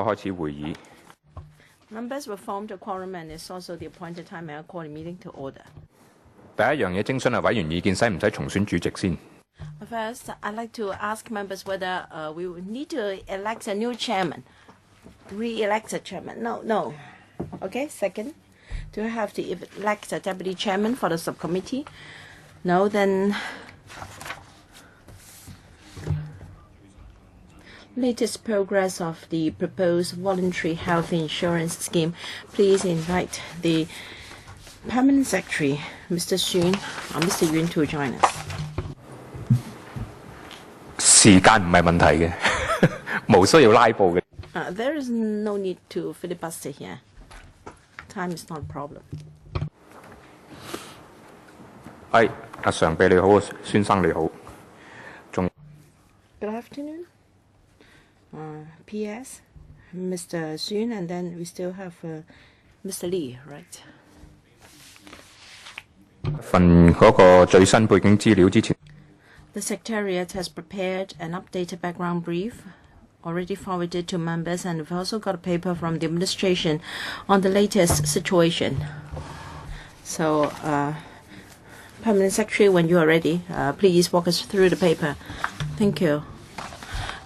開始會議。 Members will form the quorum and it's also the appointed time and I call the meeting to order. 第一樣嘢徵詢係委員意見，使唔使重選主席先？ First, I'd like to ask members whether we would need to elect a new chairman. Re-elect a chairman? No. Okay, second. Do I have to elect a deputy chairman for the subcommittee? No, then latest progress of the proposed voluntary health insurance scheme. Please invite the Permanent Secretary, Mr. Mr. Yun, to join us. 時間唔係問題嘅，無需要拉布嘅。There is no need to filibuster here. Time is not a problem. 係，阿常秘你好，孫生你好。仲 Good afternoon. P.S. Mr. Xun, and then we still have Mr. Lee, right? 份嗰個最新背景資料之前。 The Secretariat has prepared an updated background brief, already forwarded to members, and we've also got a paper from the administration on the latest situation. So, Permanent Secretary, when you are ready, please walk us through the paper. Thank you.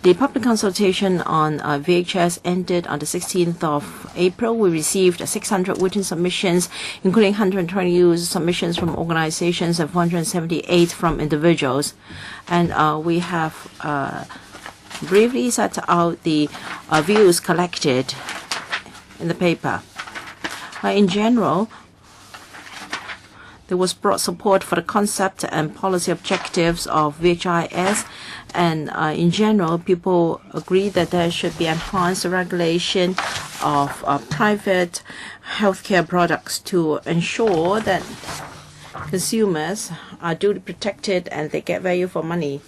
The public consultation on VHS ended on the 16th of April. We received 600 written submissions, including 120 submissions from organizations and 478 from individuals. And we have briefly set out the views collected in the paper. In general, there was broad support for the concept and policy objectives of VHIS, and in general, people agree that there should be enhanced regulation of private healthcare products to ensure that consumers are duly protected and they get value for money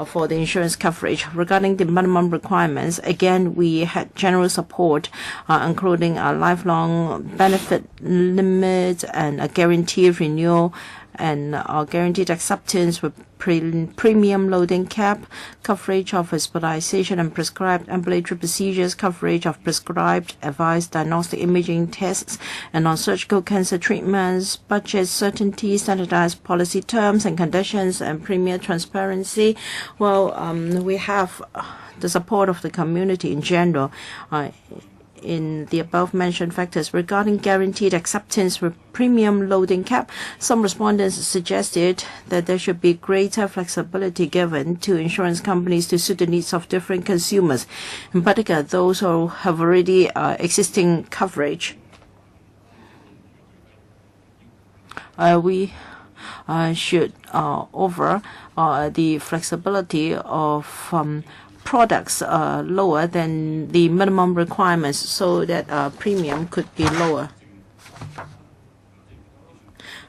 for the insurance coverage. Regarding the minimum requirements, again, we had general support, including a lifelong benefit limit and a guaranteed renewal and guaranteed acceptance with premium loading cap, coverage of hospitalization and prescribed ambulatory procedures, coverage of prescribed advised diagnostic imaging tests and non-surgical cancer treatments, budget certainty, standardized policy terms and conditions, and premier transparency. Well, we have the support of the community in general in the above-mentioned factors. Regarding guaranteed acceptance with premium loading cap, some respondents suggested that there should be greater flexibility given to insurance companies to suit the needs of different consumers, in particular those who have already existing coverage. We should offer the flexibility of products lower than the minimum requirements so that premium could be lower.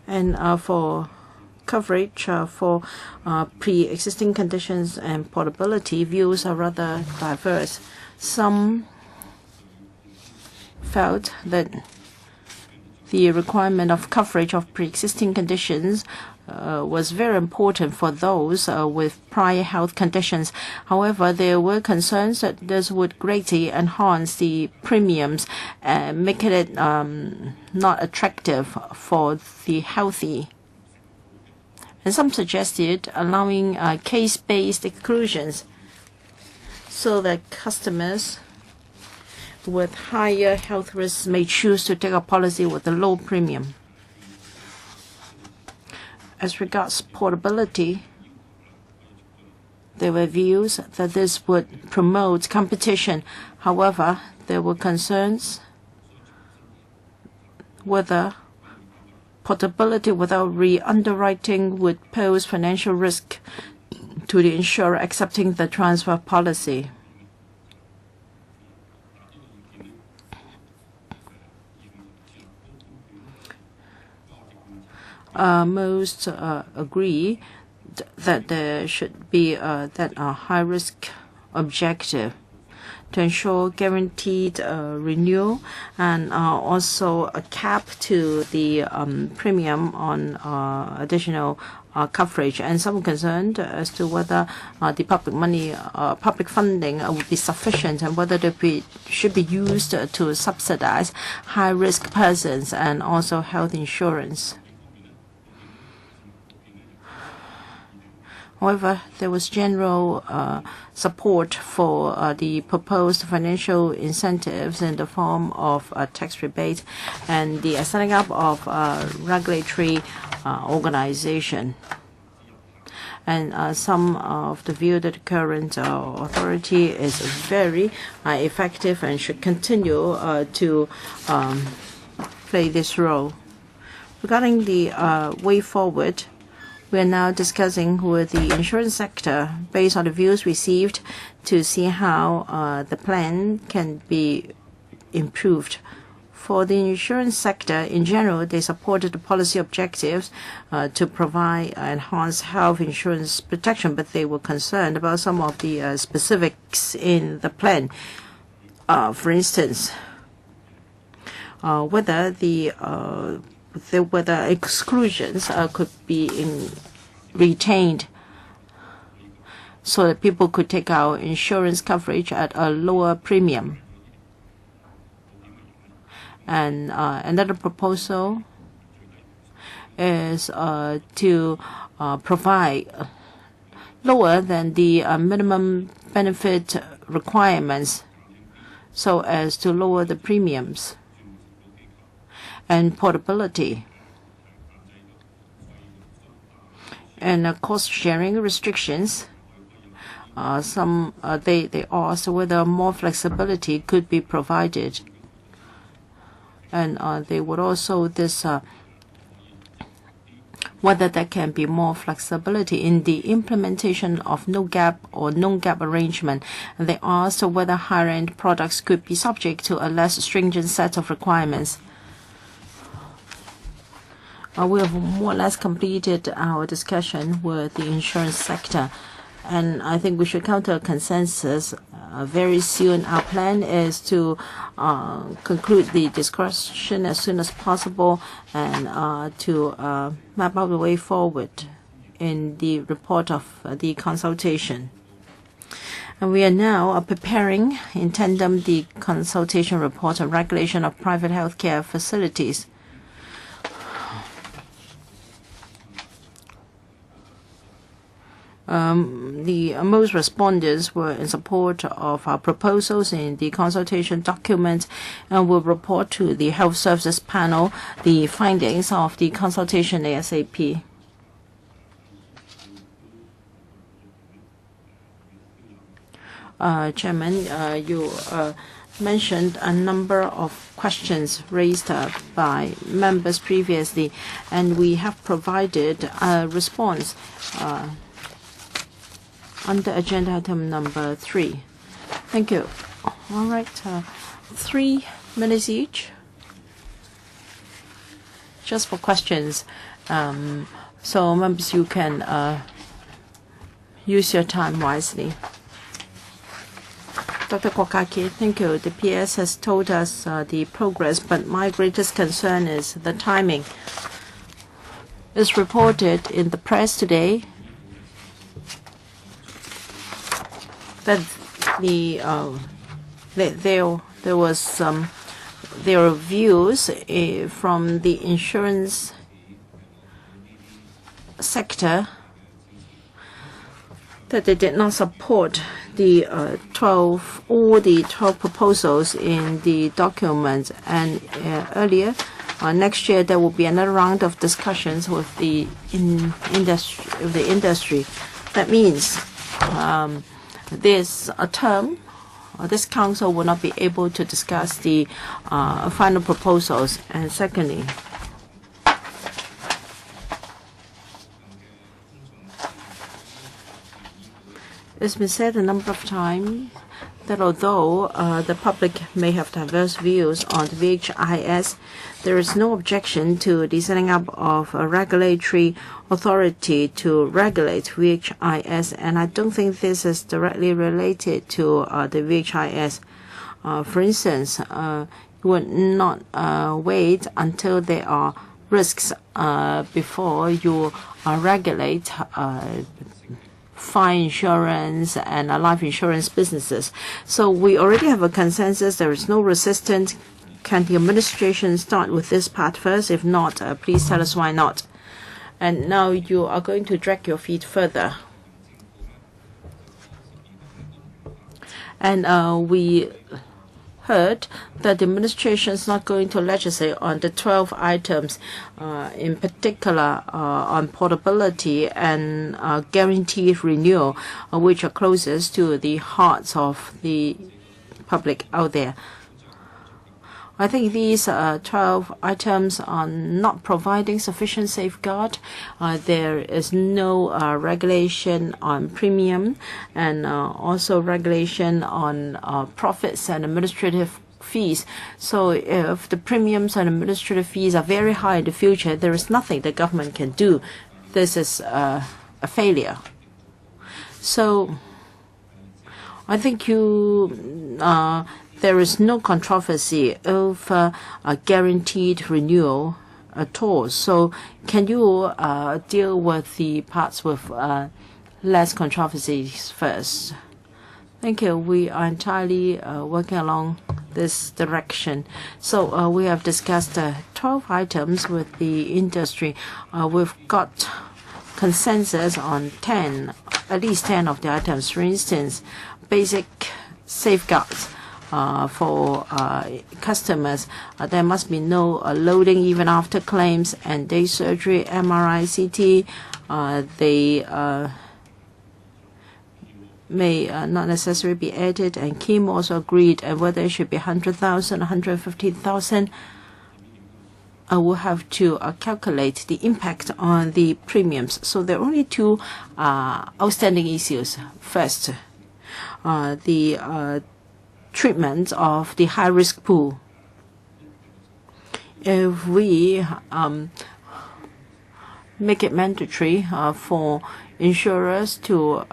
And for coverage for pre-existing conditions and portability, views are rather diverse. Some felt that the requirement of coverage of pre-existing conditions was very important for those with prior health conditions. However, there were concerns that this would greatly enhance the premiums, making it not attractive for the healthy. And some suggested allowing case-based exclusions so that customers with higher health risks may choose to take a policy with a low premium. As regards portability, there were views that this would promote competition. However, there were concerns whether portability without re-underwriting would pose financial risk to the insurer accepting the transfer policy. Most agree that there should be that high-risk objective. to ensure guaranteed renewal, and also a cap to the premium on additional coverage, and some concerned as to whether the public funding would be sufficient, and whether they should be used to subsidize high-risk persons and also health insurance. However, there was general support for the proposed financial incentives in the form of tax rebate and the setting up of a regulatory organization. And some of the view that the current authority is very effective and should continue to play this role. Regarding the way forward, we are now discussing with the insurance sector based on the views received to see how the plan can be improved. For the insurance sector in general, they supported the policy objectives to provide enhanced health insurance protection, but they were concerned about some of the specifics in the plan. For instance, whether whether exclusions could be retained so that people could take out insurance coverage at a lower premium. And another proposal is to provide lower than the minimum benefit requirements so as to lower the premiums. And portability and cost sharing restrictions. They asked whether more flexibility could be provided, and they would also whether there can be more flexibility in the implementation of no gap or non-gap arrangement. And they asked whether higher-end products could be subject to a less stringent set of requirements. We have more or less completed our discussion with the insurance sector, and I think we should come to a consensus very soon. Our plan is to conclude the discussion as soon as possible and to map out the way forward in the report of the consultation. And we are now preparing in tandem the consultation report on regulation of private healthcare facilities. The most respondents were in support of our proposals in the consultation document and will report to the Health Services Panel the findings of the consultation ASAP. Chairman, you mentioned a number of questions raised by members previously, and we have provided a response under agenda item number 3. Thank you. All right, 3 minutes each, just for questions. So members, you can use your time wisely. Dr. Kokaki, thank you. The PS has told us the progress, but my greatest concern is the timing. It's reported in the press today that there were views from the insurance sector that they did not support the 12 proposals in the document, and earlier next year there will be another round of discussions with the industry. That means this term, this council will not be able to discuss the final proposals. And secondly, it's been said a number of times that although the public may have diverse views on the VHIS, there is no objection to the setting up of a regulatory authority to regulate VHIS, and I don't think this is directly related to the VHIS. For instance, you would not wait until there are risks before you regulate fire insurance and life insurance businesses. So we already have a consensus. There is no resistance. Can the administration start with this part first? If not, please tell us why not. And now you are going to drag your feet further. And we heard that the administration is not going to legislate on the 12 items, in particular on portability and guaranteed renewal, which are closest to the hearts of the public out there. I think these 12 items are not providing sufficient safeguard. There is no regulation on premium and also regulation on profits and administrative fees. So if the premiums and administrative fees are very high in the future, there is nothing the government can do. This is a failure. So I think there is no controversy over a guaranteed renewal at all. So can you deal with the parts with less controversies first? Thank you. We are entirely working along this direction. So we have discussed 12 items with the industry. We've got consensus on 10, at least 10 of the items. For instance, basic safeguards for customers. There must be no loading even after claims and day surgery, MRI, CT. They may not necessarily be added, and Kim also agreed, and whether it should be 100,000, 150,000. I will have to calculate the impact on the premiums. So there are only two outstanding issues. First, the treatment of the high-risk pool. If we make it mandatory for insurers to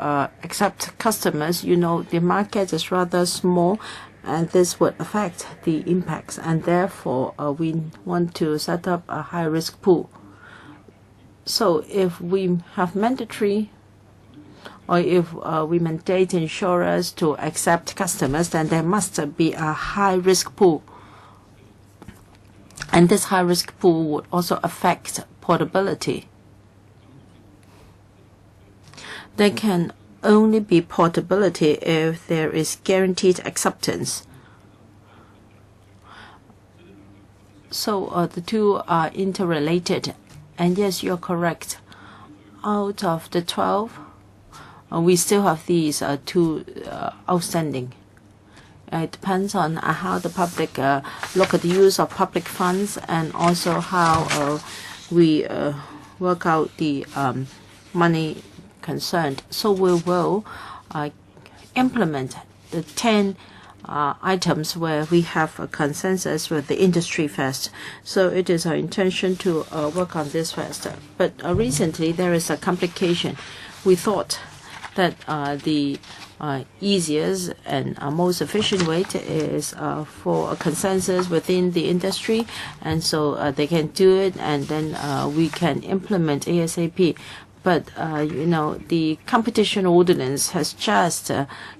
accept customers, the market is rather small, and this would affect the impacts, and therefore we want to set up a high-risk pool. So if we have mandatory, or if we mandate insurers to accept customers, then there must be a high-risk pool. And this high-risk pool would also affect portability. There can only be portability if there is guaranteed acceptance. So the two are interrelated. And yes, you're correct. Out of the 12, we still have these two outstanding. It depends on how the public look at the use of public funds, and also how we work out the money concerned. So we will implement the 10 items where we have a consensus with the industry first. So it is our intention to work on this first. But recently there is a complication. We thought that the easiest and most efficient way is for a consensus within the industry, and so they can do it, and then we can implement ASAP. But the competition ordinance has just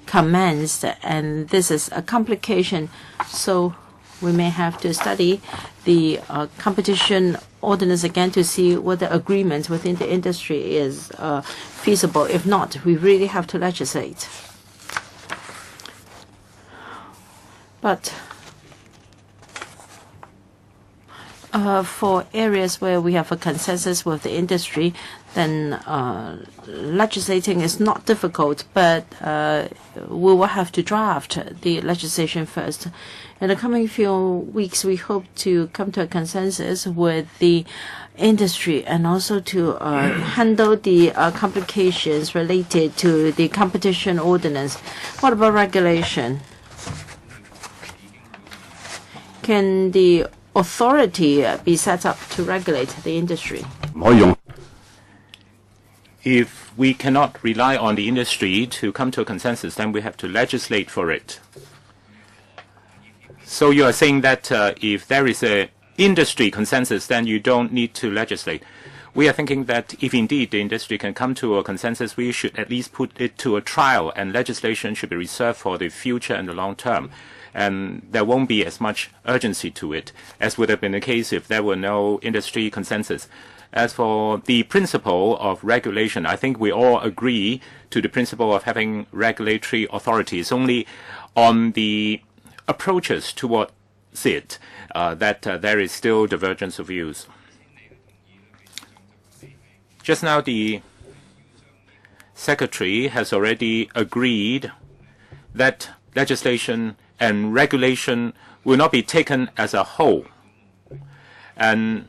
commenced, and this is a complication. So we may have to study the competition ordinance again to see whether agreement within the industry is feasible. If not, we really have to legislate. But For areas where we have a consensus with the industry, then legislating is not difficult, but we will have to draft the legislation first. In the coming few weeks, we hope to come to a consensus with the industry and also to handle the complications related to the competition ordinance. What about regulation? Can the authority be set up to regulate the industry? If we cannot rely on the industry to come to a consensus, then we have to legislate for it. So you are saying that if there is an industry consensus, then you don't need to legislate. We are thinking that if indeed the industry can come to a consensus, we should at least put it to a trial, and legislation should be reserved for the future and the long term. And there won't be as much urgency to it as would have been the case if there were no industry consensus. As for the principle of regulation, I think we all agree to the principle of having regulatory authorities. Only on the approaches towards it that there is still divergence of views. Just now, the Secretary has already agreed that legislation and regulation will not be taken as a whole. And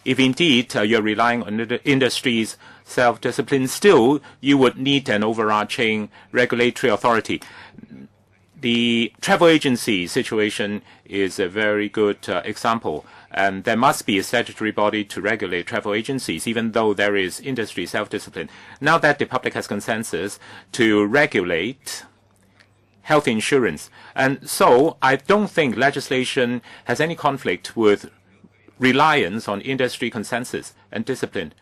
if indeed you're relying on the industry's self-discipline, still you would need an overarching regulatory authority. The travel agency situation is a very good example, and there must be a statutory body to regulate travel agencies, even though there is industry self-discipline. Now that the public has consensus to regulate health insurance, and so I don't think legislation has any conflict with reliance on industry consensus and discipline.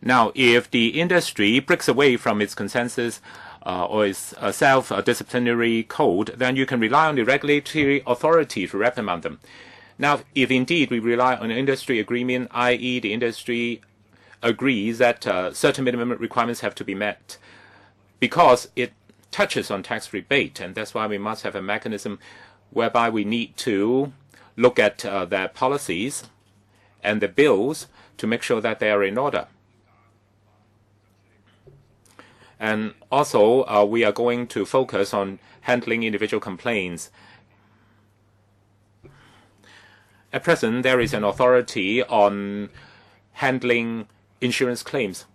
Now, if the industry breaks away from its consensus or its self-disciplinary code, then you can rely on the regulatory authority to reprimand them. Now, if indeed we rely on an industry agreement, i.e. the industry agrees that certain minimum requirements have to be met, because it touches on tax rebate, and that's why we must have a mechanism whereby we need to look at their policies and the bills to make sure that they are in order. And also, we are going to focus on handling individual complaints. At present, there is an authority on handling insurance claims.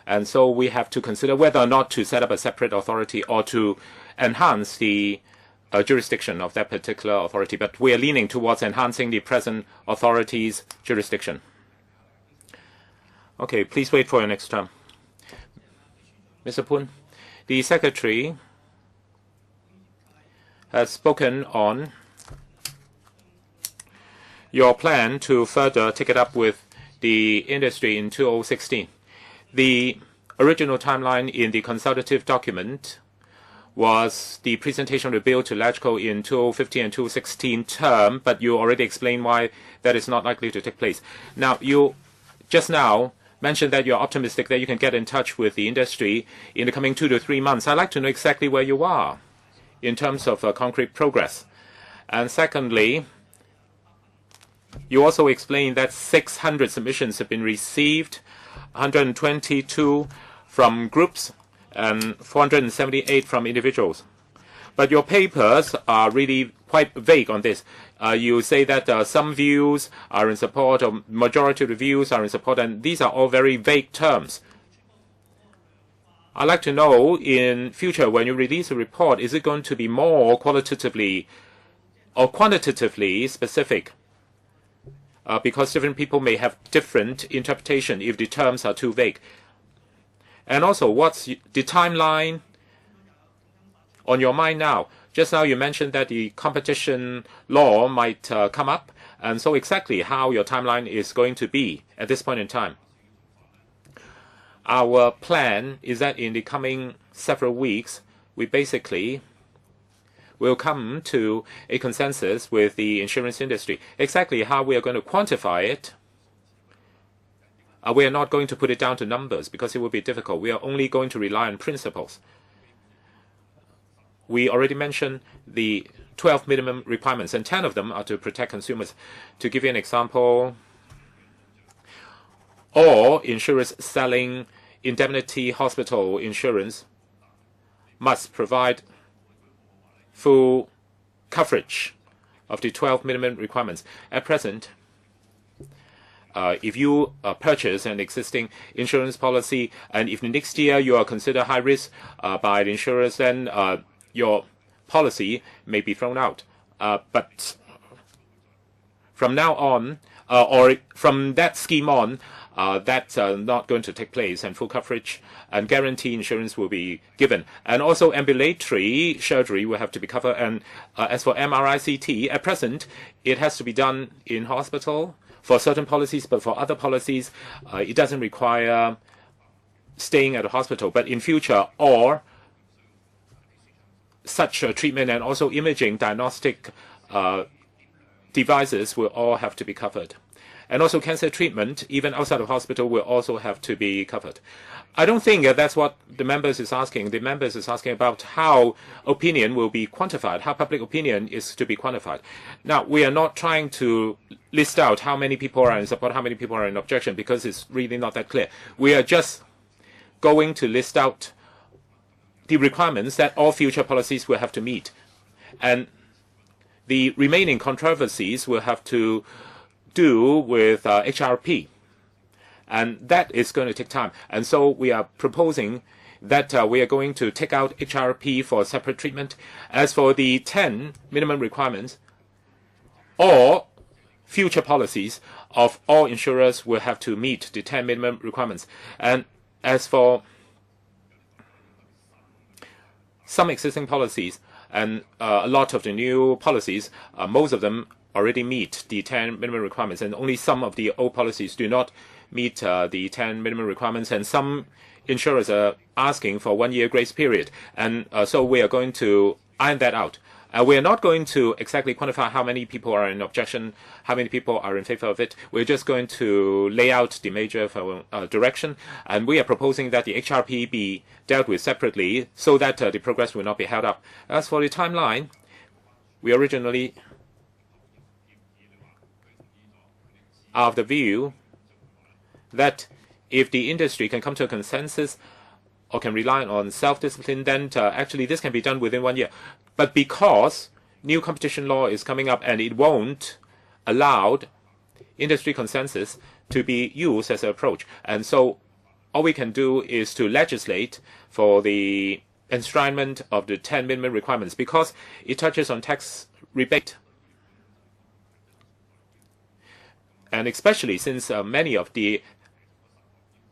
And so we have to consider whether or not to set up a separate authority or to enhance the jurisdiction of that particular authority. But we are leaning towards enhancing the present authority's jurisdiction. Okay, please wait for your next term. Mr. Poon, the Secretary has spoken on your plan to further take it up with the industry in 2016. The original timeline in the consultative document was the presentation of the bill to LegCo in 2015 and 2016 term, but you already explained why that is not likely to take place. Now, you just now mentioned that you're optimistic that you can get in touch with the industry in the coming 2 to 3 months. I'd like to know exactly where you are in terms of concrete progress. And secondly, you also explained that 600 submissions have been received, 122 from groups and 478 from individuals. But your papers are really quite vague on this. You say that some views are in support, or majority of the views are in support, and these are all very vague terms. I'd like to know in future when you release a report, is it going to be more qualitatively or quantitatively specific? Because different people may have different interpretation if the terms are too vague. And also, what's the timeline on your mind now? Just now you mentioned that the competition law might come up, and so exactly how your timeline is going to be at this point in time. Our plan is that in the coming several weeks, we basically will come to a consensus with the insurance industry. Exactly how we are going to quantify it, we are not going to put it down to numbers because it will be difficult. We are only going to rely on principles. We already mentioned the 12 minimum requirements, and 10 of them are to protect consumers. To give you an example, all insurers selling indemnity hospital insurance must provide full coverage of the 12 minimum requirements. At present, if you purchase an existing insurance policy, and if next year you are considered high risk by the insurers, then your policy may be thrown out. But from now on, or from that scheme on, that's not going to take place, and full coverage and guarantee insurance will be given. And also ambulatory surgery will have to be covered. And as for MRI-CT, at present, it has to be done in hospital for certain policies, but for other policies, it doesn't require staying at a hospital. But in future, or such treatment and also imaging diagnostic devices will all have to be covered. And also cancer treatment, even outside of hospital, will also have to be covered. I don't think that's what the members is asking. The members is asking about how opinion will be quantified, how public opinion is to be quantified. Now, we are not trying to list out how many people are in support, how many people are in objection, because it's really not that clear. We are just going to list out the requirements that all future policies will have to meet. And the remaining controversies will have to do with HRP. And that is going to take time. And so we are proposing that we are going to take out HRP for separate treatment. As for the 10 minimum requirements, all future policies of all insurers will have to meet the 10 minimum requirements. And as for some existing policies and a lot of the new policies, most of them already meet the 10 minimum requirements, and only some of the old policies do not meet the 10 minimum requirements, and some insurers are asking for 1 year grace period. And so we are going to iron that out. We are not going to exactly quantify how many people are in objection, how many people are in favor of it. We're just going to lay out the major direction, and we are proposing that the HRP be dealt with separately so that the progress will not be held up. As for the timeline, we originally are of the view that if the industry can come to a consensus or can rely on self-discipline, then actually this can be done within 1 year. But because new competition law is coming up and it won't allow industry consensus to be used as an approach, and so all we can do is to legislate for the enshrinement of the 10 minimum requirements, because it touches on tax rebate. And especially since many of the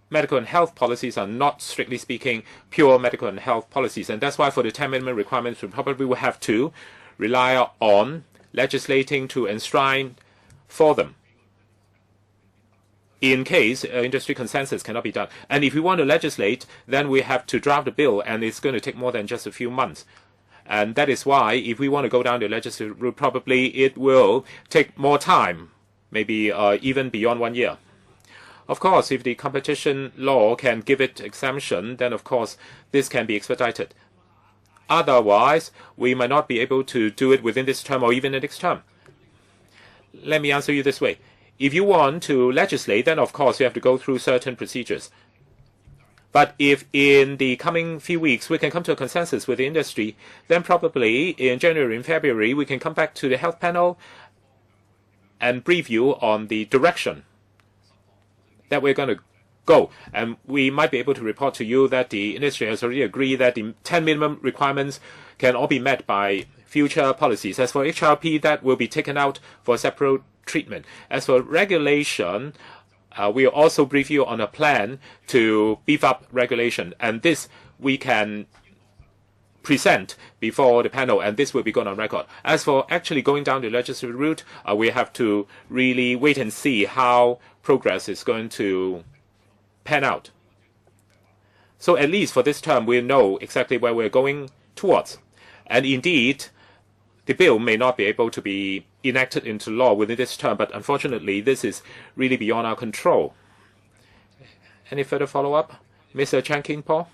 medical and health policies are not, strictly speaking, pure medical and health policies. And that's why for the 10 minimum requirements, we probably will have to rely on legislating to enshrine for them in case industry consensus cannot be done. And if we want to legislate, then we have to draft a bill, and it's going to take more than just a few months. And that is why, if we want to go down the legislative route, probably it will take more time, maybe even beyond 1 year. Of course, if the competition law can give it exemption, then of course this can be expedited. Otherwise, we might not be able to do it within this term or even the next term. Let me answer you this way. If you want to legislate, then of course you have to go through certain procedures. But if in the coming few weeks we can come to a consensus with the industry, then probably in January and February we can come back to the health panel and brief you on the direction that we're going to go. And we might be able to report to you that the industry has already agreed that the 10 minimum requirements can all be met by future policies. As for HRP, that will be taken out for separate treatment. As for regulation, we will also brief you on a plan to beef up regulation. And this we can present before the panel, and this will be gone on record. As for actually going down the legislative route, we have to really wait and see how progress is going to pan out. So at least for this term, we know exactly where we're going towards. And indeed, the bill may not be able to be enacted into law within this term, but unfortunately, this is really beyond our control. Any further follow-up? Mr. Chan King-po?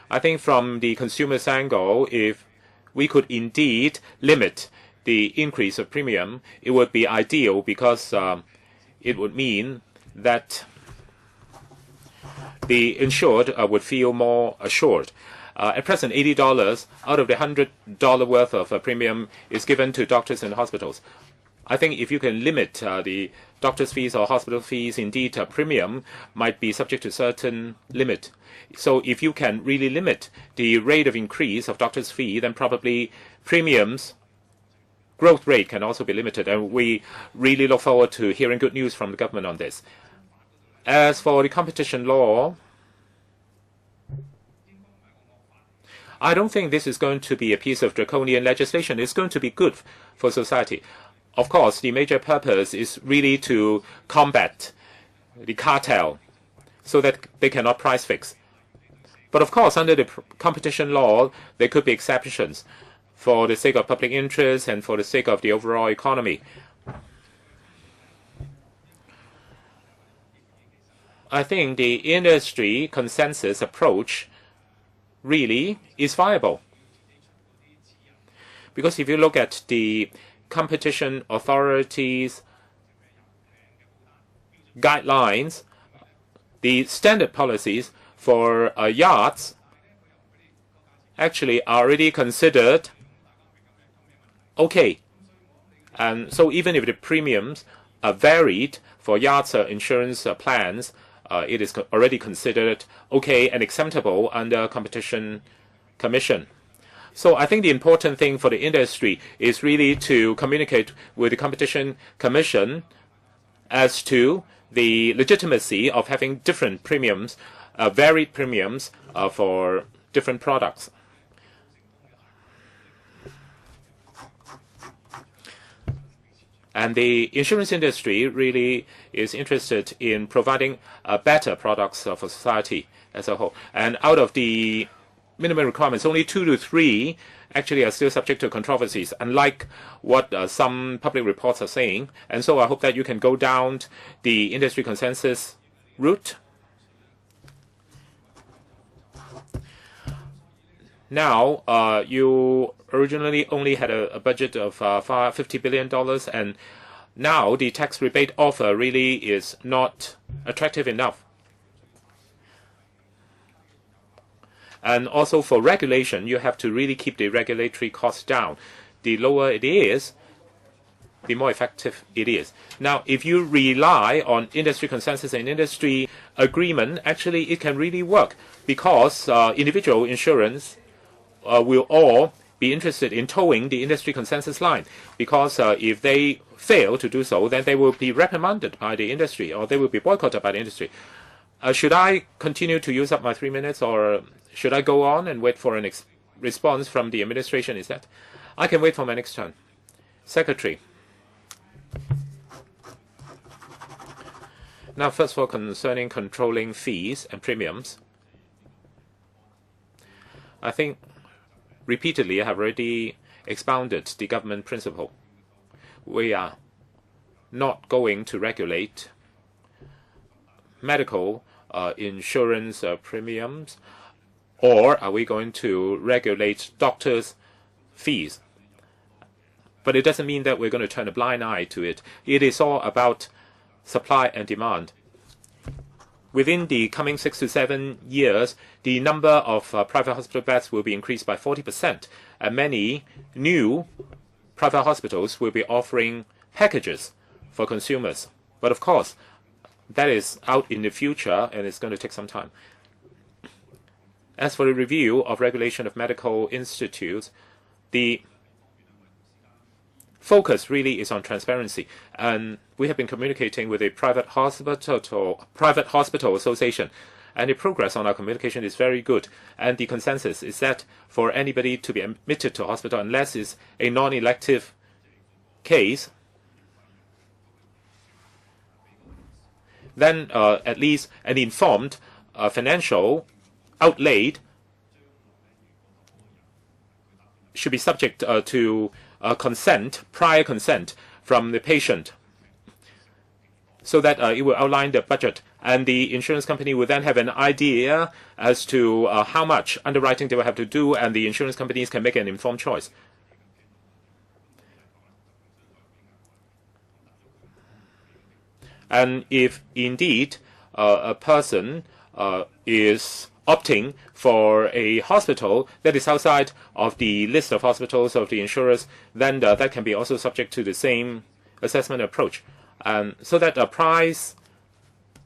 I think from the consumer's angle, if we could indeed limit the increase of premium, it would be ideal, because it would mean that the insured would feel more assured. At present, $80 out of the $100 worth of premium is given to doctors and hospitals. I think if you can limit the doctor's fees or hospital fees, indeed, premium might be subject to certain limit. So if you can really limit the rate of increase of doctor's fee, then probably premiums growth rate can also be limited. And we really look forward to hearing good news from the government on this. As for the competition law, I don't think this is going to be a piece of draconian legislation. It's going to be good for society. Of course, the major purpose is really to combat the cartel so that they cannot price fix. But of course, under the competition law, there could be exceptions for the sake of public interest and for the sake of the overall economy. I think the industry consensus approach really is viable. Because if you look at the competition authorities' guidelines, the standard policies for yachts actually are already considered okay. And so even if the premiums are varied for yachts insurance plans, it is already considered okay and acceptable under competition commission. So I think the important thing for the industry is really to communicate with the competition commission as to the legitimacy of having different premiums, varied premiums for different products. And the insurance industry really is interested in providing better products for society as a whole. And out of the minimum requirements, only 2 to 3 actually are still subject to controversies, unlike what some public reports are saying. And so I hope that you can go down the industry consensus route. Now, you originally only had a budget of $50 billion, and now the tax rebate offer really is not attractive enough. And also for regulation, you have to really keep the regulatory costs down. The lower it is, the more effective it is. Now, if you rely on industry consensus and industry agreement, actually it can really work, because individual insurance will all be interested in towing the industry consensus line, because if they fail to do so, then they will be reprimanded by the industry, or they will be boycotted by the industry. Should I continue to use up my 3 minutes, or should I go on and wait for an response from the administration? Is that I can wait for my next turn. Secretary. Now, first of all, concerning controlling fees and premiums, I think repeatedly I have already expounded the government principle. We are not going to regulate medical insurance premiums, or are we going to regulate doctors' fees? But it doesn't mean that we're going to turn a blind eye to it. It is all about supply and demand. Within the coming 6 to 7 years, the number of private hospital beds will be increased by 40%, and many new private hospitals will be offering packages for consumers. But of course, that is out in the future, and it's going to take some time. As for the review of regulation of medical institutes, the focus really is on transparency, and we have been communicating with a private hospital association, and the progress on our communication is very good. And the consensus is that for anybody to be admitted to hospital, unless it's a non-elective case, then at least an informed financial outlay should be subject to prior consent from the patient, so that it will outline the budget, and the insurance company will then have an idea as to how much underwriting they will have to do, and the insurance companies can make an informed choice. And if indeed a person is opting for a hospital that is outside of the list of hospitals of the insurers, then that can be also subject to the same assessment approach. And so that a price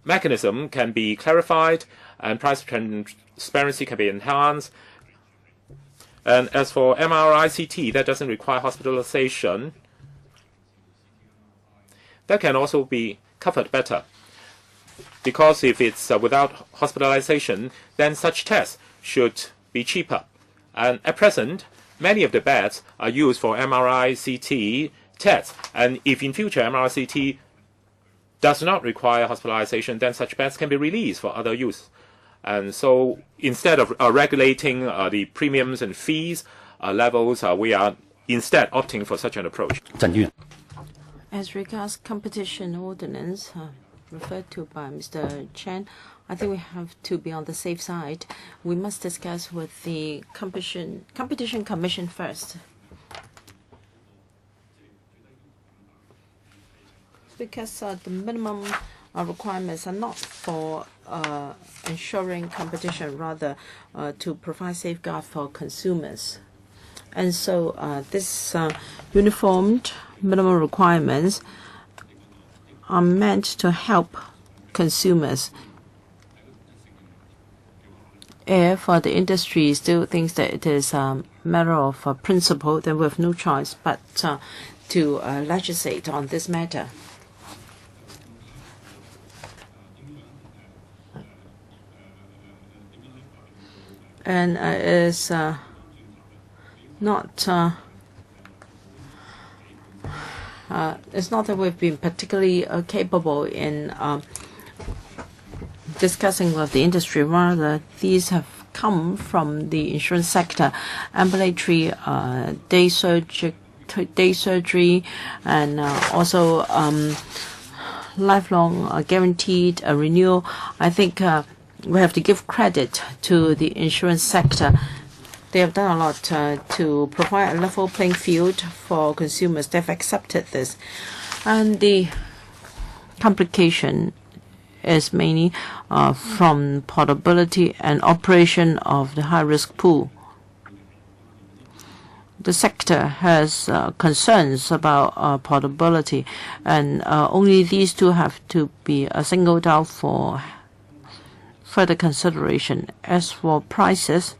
mechanism can be clarified and price transparency can be enhanced. And as for MRICT, that doesn't require hospitalization. That can also be covered better. Because if it's without hospitalization, then such tests should be cheaper. And at present, many of the beds are used for MRI-CT tests. And if in future MRI-CT does not require hospitalization, then such beds can be released for other use. And so instead of regulating the premiums and fees levels, we are instead opting for such an approach. As regards competition ordinance, referred to by Mr. Chen, I think we have to be on the safe side. We must discuss with the Competition Commission first. Because the minimum requirements are not for ensuring competition, rather to provide safeguard for consumers. And so this uniformed minimum requirements are meant to help consumers. If the industry still thinks that it is a matter of principle, then we have no choice but to legislate on this matter. And it is it's not that we've been particularly capable in discussing with the industry. Rather, these have come from the insurance sector, ambulatory day surgery, and also lifelong guaranteed renewal. I think we have to give credit to the insurance sector. They have done a lot to provide a level playing field for consumers. They've accepted this. And the complication is mainly from portability and operation of the high-risk pool. The sector has concerns about portability, and only these two have to be singled out for further consideration. As for prices,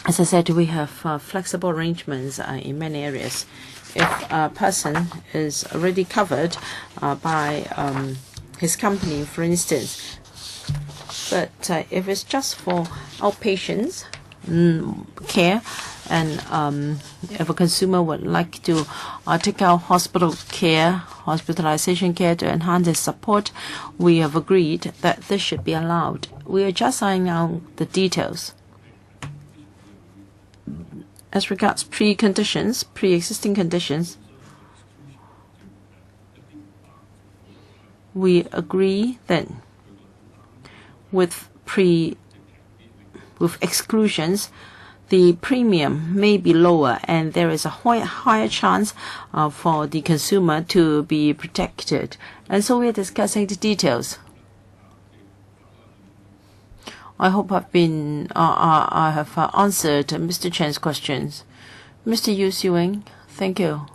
as I said, we have flexible arrangements in many areas. If a person is already covered by his company, for instance, but if it's just for outpatients care, and if a consumer would like to take out hospitalization care to enhance his support, we have agreed that this should be allowed. We are just ironing out the details. As regards pre-existing conditions, we agree that with exclusions, the premium may be lower, and there is a higher chance for the consumer to be protected. And so we are discussing the details. I hope I have answered Mr. Chen's questions. Mr. Yu Siwing, thank you.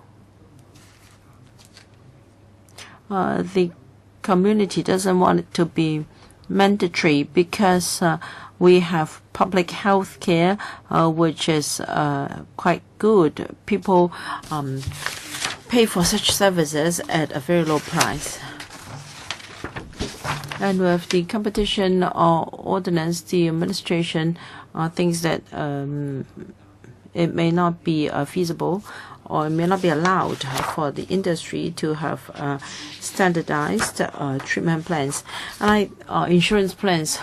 The community doesn't want it to be mandatory because we have public health care, which is quite good. People pay for such services at a very low price. And with the competition ordinance, the administration thinks that it may not be feasible or it may not be allowed for the industry to have standardized treatment plans and insurance plans.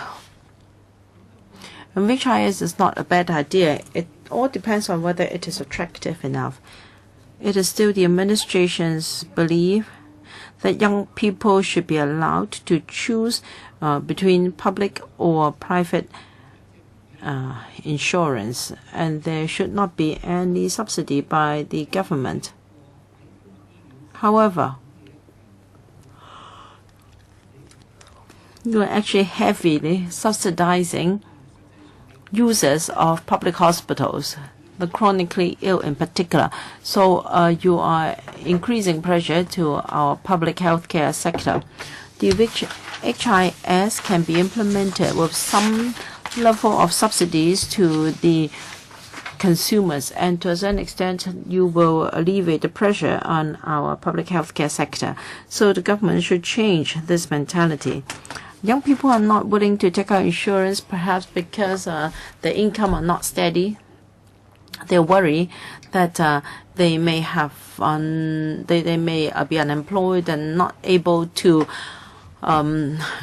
And HIS is not a bad idea. It all depends on whether it is attractive enough. It is still the administration's belief that young people should be allowed to choose between public or private insurance, and there should not be any subsidy by the government. However, you are actually heavily subsidizing users of public hospitals, the chronically ill in particular. So you are increasing pressure to our public health care sector. The HIS can be implemented with some level of subsidies to the consumers, and to a certain extent you will alleviate the pressure on our public health care sector. So the government should change this mentality. Young people are not willing to take out insurance, perhaps because their income are not steady. They worry that they may have they may be unemployed and not able to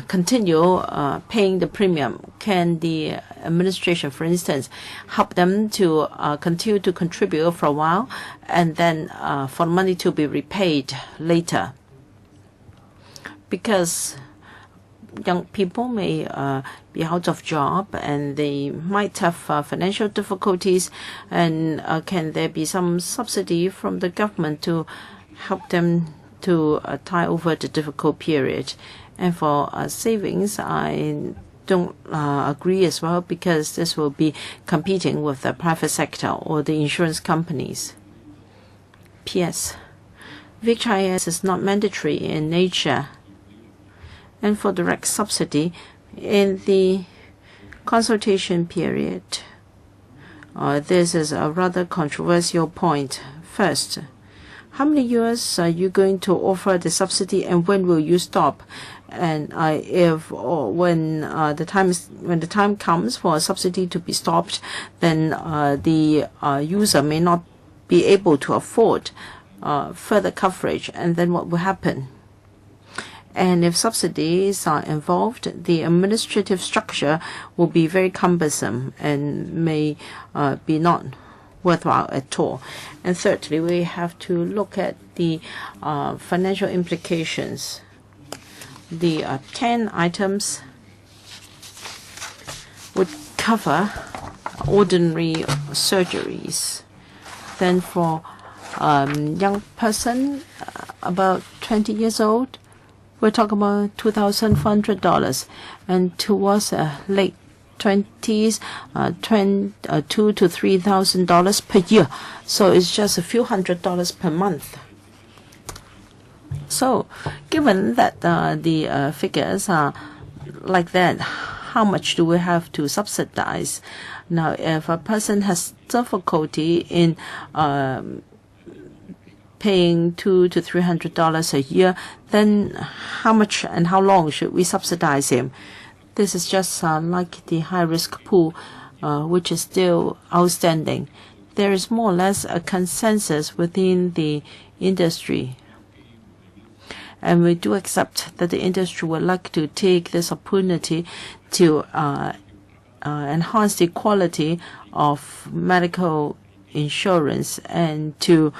continue paying the premium. Can the administration, for instance, help them to continue to contribute for a while and then for money to be repaid later? Because young people may be out of job and they might have financial difficulties, and can there be some subsidy from the government to help them to tie over the difficult period? And for savings, I don't agree as well, because this will be competing with the private sector or the insurance companies. P.S. VHIS is not mandatory in nature. And for direct subsidy, in the consultation period, this is a rather controversial point. First, how many years are you going to offer the subsidy, and when will you stop? And when the time comes for a subsidy to be stopped, then the user may not be able to afford further coverage, and then what will happen? And if subsidies are involved, the administrative structure will be very cumbersome and may be not worthwhile at all. And thirdly, we have to look at the financial implications. The 10 items would cover ordinary surgeries. Then for young person about 20 years old, we're talking about $2,400, and towards late 20s, $2,000 to $3,000 per year. So it's just a few $100s per month. So, given that the figures are like that, how much do we have to subsidize? Now, if a person has difficulty in paying $200 to $300 a year, then how much and how long should we subsidize him? This is just like the high-risk pool, which is still outstanding. There is more or less a consensus within the industry. And we do accept that the industry would like to take this opportunity to enhance the quality of medical insurance and to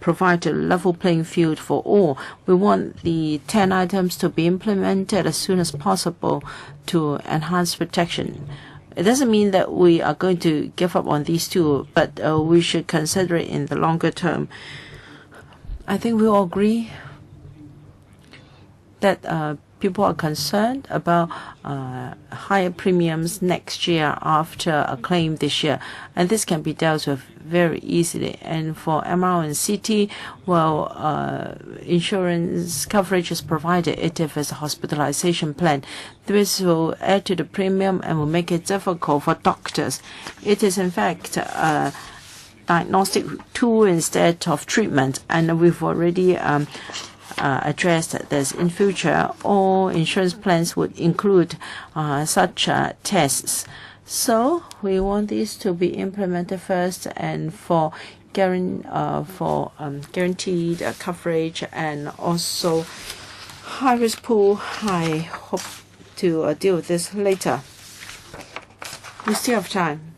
provide a level playing field for all. We want the 10 items to be implemented as soon as possible to enhance protection. It doesn't mean that we are going to give up on these two, but we should consider it in the longer term. I think we all agree that people are concerned about higher premiums next year after a claim this year, and this can be dealt with very easily. And for MR and CT, well, insurance coverage is provided if it's a hospitalization plan. This will add to the premium and will make it difficult for doctors. It is in fact a diagnostic tool instead of treatment, and we've already addressed this. In future, all insurance plans would include such tests. So we want these to be implemented first, and for guaranteed coverage and also high-risk pool, I hope to deal with this later. We still have time.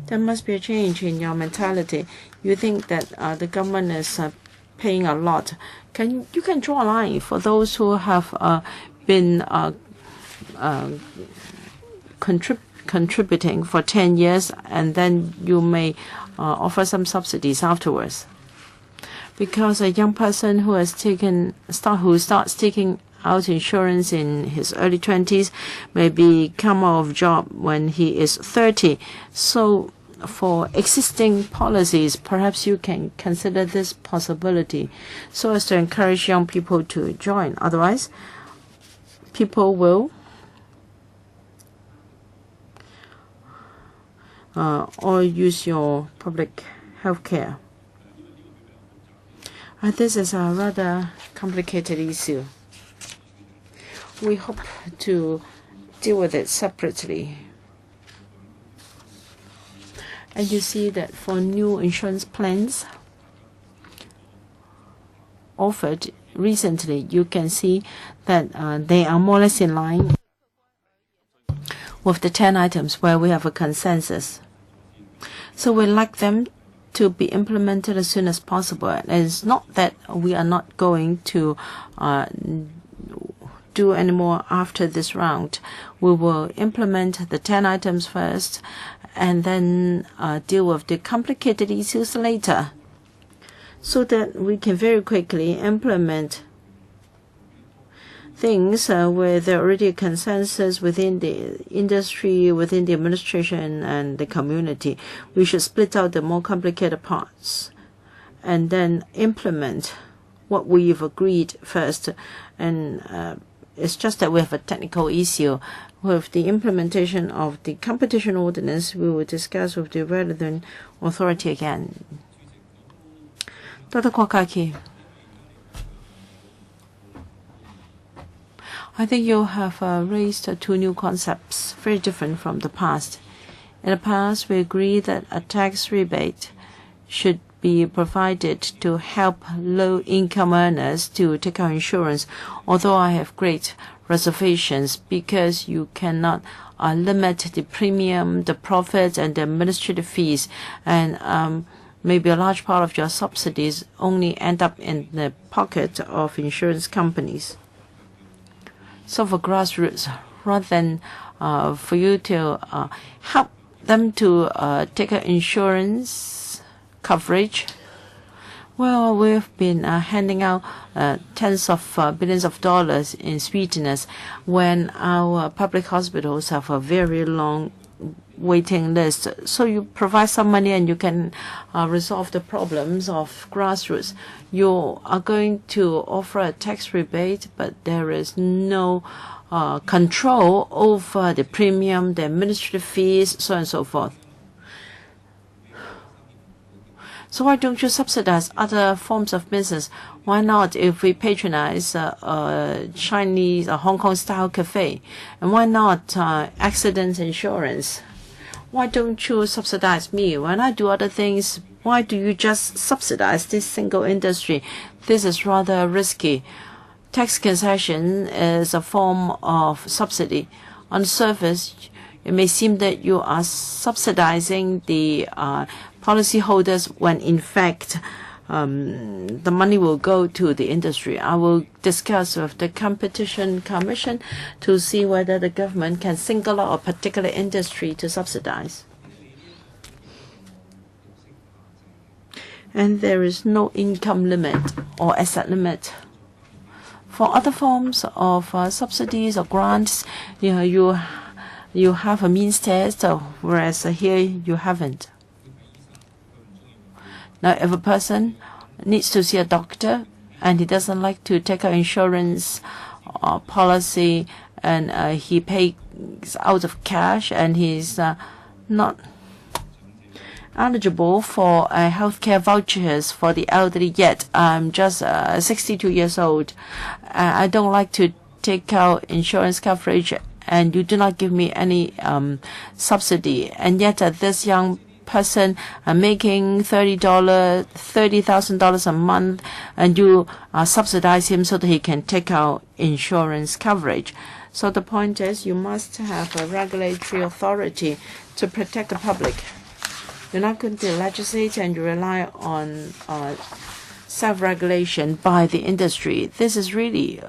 There must be a change in your mentality. You think that the government is paying a lot. You can draw a line for those who have been contributing for 10 years, and then you may offer some subsidies afterwards. Because a young person who starts taking out insurance in his early 20s, maybe come out of job when he is 30. So for existing policies, perhaps you can consider this possibility so as to encourage young people to join. Otherwise, people will or use your public health care. This is a rather complicated issue. We hope to deal with it separately. And you see that for new insurance plans offered recently, you can see that they are more or less in line with the 10 items where we have a consensus. So we like them to be implemented as soon as possible. And it's not that we are not going to do any more after this round. We will implement the 10 items first and then deal with the complicated issues later, so that we can very quickly implement things where there already a consensus within the industry, within the administration and the community. We should split out the more complicated parts and then implement what we've agreed first. And it's just that we have a technical issue with the implementation of the competition ordinance. We will discuss with the relevant authority again. Dr. Kwakaki, I think you have raised two new concepts, very different from the past. In the past, we agreed that a tax rebate should be provided to help low-income earners to take out insurance, although I have great reservations because you cannot limit the premium, the profits, and the administrative fees, and maybe a large part of your subsidies only end up in the pocket of insurance companies. So for grassroots, rather than for you to help them to take out insurance coverage, well, we've been handing out tens of billions of dollars in sweeteners when our public hospitals have a very long waiting list. So you provide some money and you can resolve the problems of grassroots. You are going to offer a tax rebate, but there is no control over the premium, the administrative fees, so on and so forth. So why don't you subsidize other forms of business? Why not if we patronize a Chinese, a Hong Kong-style cafe? And why not accident insurance? Why don't you subsidize me? When I do other things, why do you just subsidize this single industry? This is rather risky. Tax concession is a form of subsidy. On the surface, it may seem that you are subsidizing the policyholders when in fact the money will go to the industry. I will discuss with the Competition Commission to see whether the government can single out a particular industry to subsidize. And there is no income limit or asset limit. For other forms of subsidies or grants, you have a means test, whereas here you haven't. Now, if a person needs to see a doctor and he doesn't like to take out insurance policy and he pays out of cash and he's not eligible for healthcare vouchers for the elderly yet. I'm just 62 years old. I don't like to take out insurance coverage and you do not give me any subsidy. And yet this young person making $30,000 a month, and you subsidize him so that he can take out insurance coverage. So the point is, you must have a regulatory authority to protect the public. You're not going to legislate and you rely on self-regulation by the industry. This is really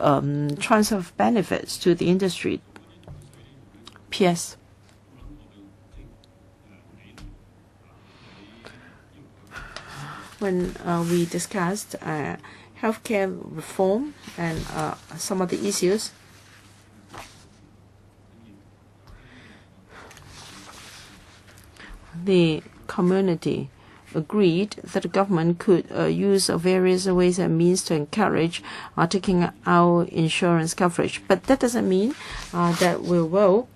transfer of benefits to the industry. P.S. When we discussed healthcare reform and some of the issues. The community agreed that the government could use various ways and means to encourage taking out insurance coverage. But that doesn't mean that we will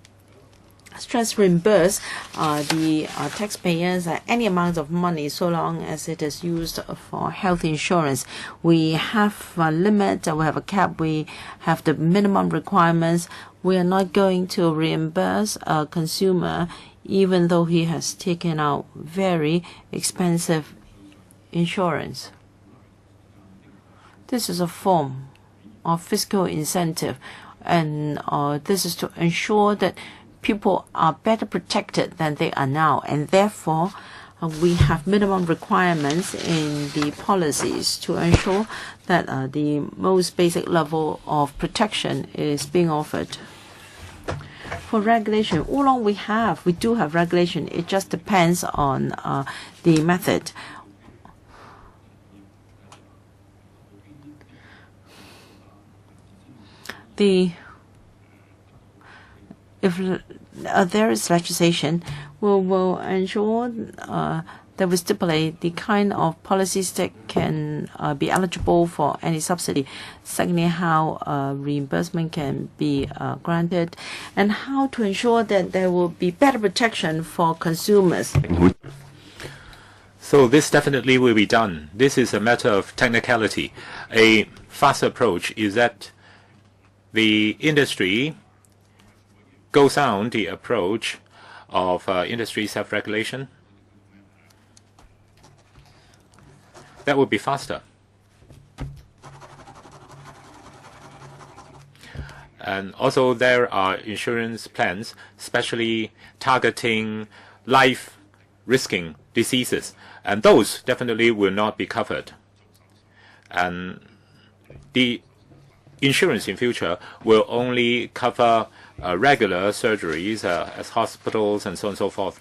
stress reimburse the taxpayers any amount of money so long as it is used for health insurance. We have a limit, we have a cap, we have the minimum requirements. We are not going to reimburse a consumer even though he has taken out very expensive insurance. This is a form of fiscal incentive, and this is to ensure that people are better protected than they are now, and therefore we have minimum requirements in the policies to ensure that the most basic level of protection is being offered. For regulation, all along we do have regulation. It just depends on the method. If there is legislation, we will ensure that we stipulate the kind of policies that can be eligible for any subsidy. Secondly, how reimbursement can be granted, and how to ensure that there will be better protection for consumers. So this definitely will be done. This is a matter of technicality. A fast approach is that the industry goes down the approach of industry self-regulation. That would be faster. And also there are insurance plans, especially targeting life-risking diseases, and those definitely will not be covered. And the insurance in future will only cover regular surgeries as hospitals and so on and so forth.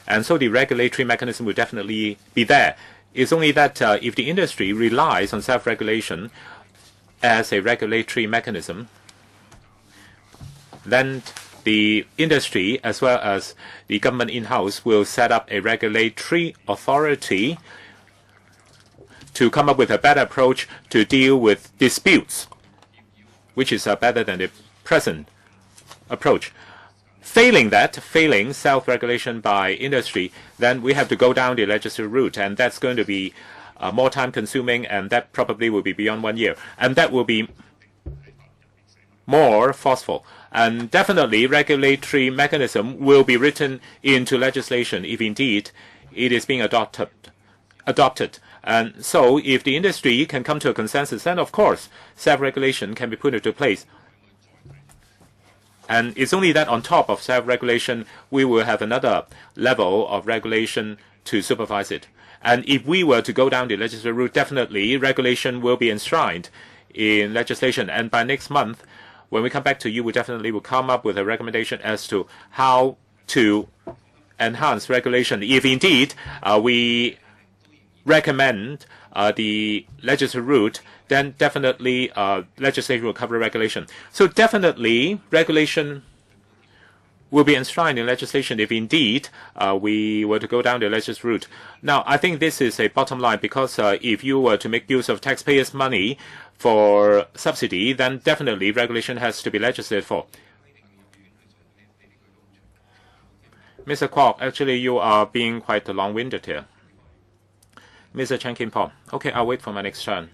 And so the regulatory mechanism will definitely be there. It's only that if the industry relies on self-regulation as a regulatory mechanism, then the industry as well as the government in-house will set up a regulatory authority to come up with a better approach to deal with disputes, which is better than the present approach. Failing self-regulation by industry, then we have to go down the legislative route, and that's going to be more time-consuming, and that probably will be beyond 1 year. And that will be more forceful. And definitely, regulatory mechanism will be written into legislation if indeed it is being adopted. And so if the industry can come to a consensus, then of course, self-regulation can be put into place. And it's only that on top of self-regulation, we will have another level of regulation to supervise it. And if we were to go down the legislative route, definitely regulation will be enshrined in legislation. And by next month, when we come back to you, we definitely will come up with a recommendation as to how to enhance regulation. If indeed we recommend the legislative route, then definitely legislation will cover regulation. So definitely regulation will be enshrined in legislation if indeed we were to go down the legislative route. Now, I think this is a bottom line, because if you were to make use of taxpayers' money for subsidy, then definitely regulation has to be legislated for. Mr. Kwok, actually you are being quite long-winded here. Mr. Chen Kim-pong. Okay, I'll wait for my next turn.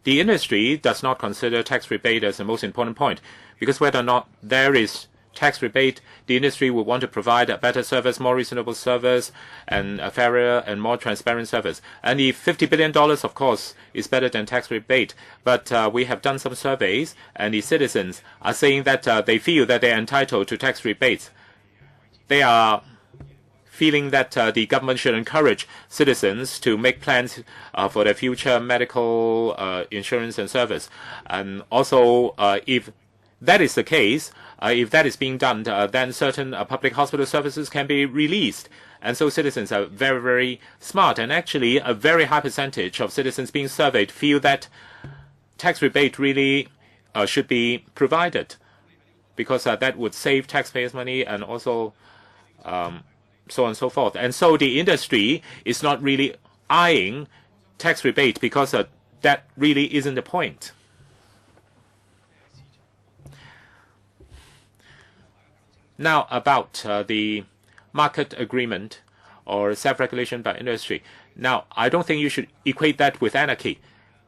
The industry does not consider tax rebate as the most important point, because whether or not there is tax rebate, the industry will want to provide a better service, more reasonable service, and a fairer and more transparent service. And if $50 billion, of course, is better than tax rebate, but we have done some surveys, and the citizens are saying that they feel that they are entitled to tax rebates. They are feeling that the government should encourage citizens to make plans for their future medical insurance and service. And also, if that is the case, if that is being done, then certain public hospital services can be released. And so citizens are very, very smart. And actually, a very high percentage of citizens being surveyed feel that tax rebate really should be provided, because that would save taxpayers' money and also so on and so forth. And so the industry is not really eyeing tax rebate because that really isn't the point. Now about the market agreement or self-regulation by industry. Now, I don't think you should equate that with anarchy,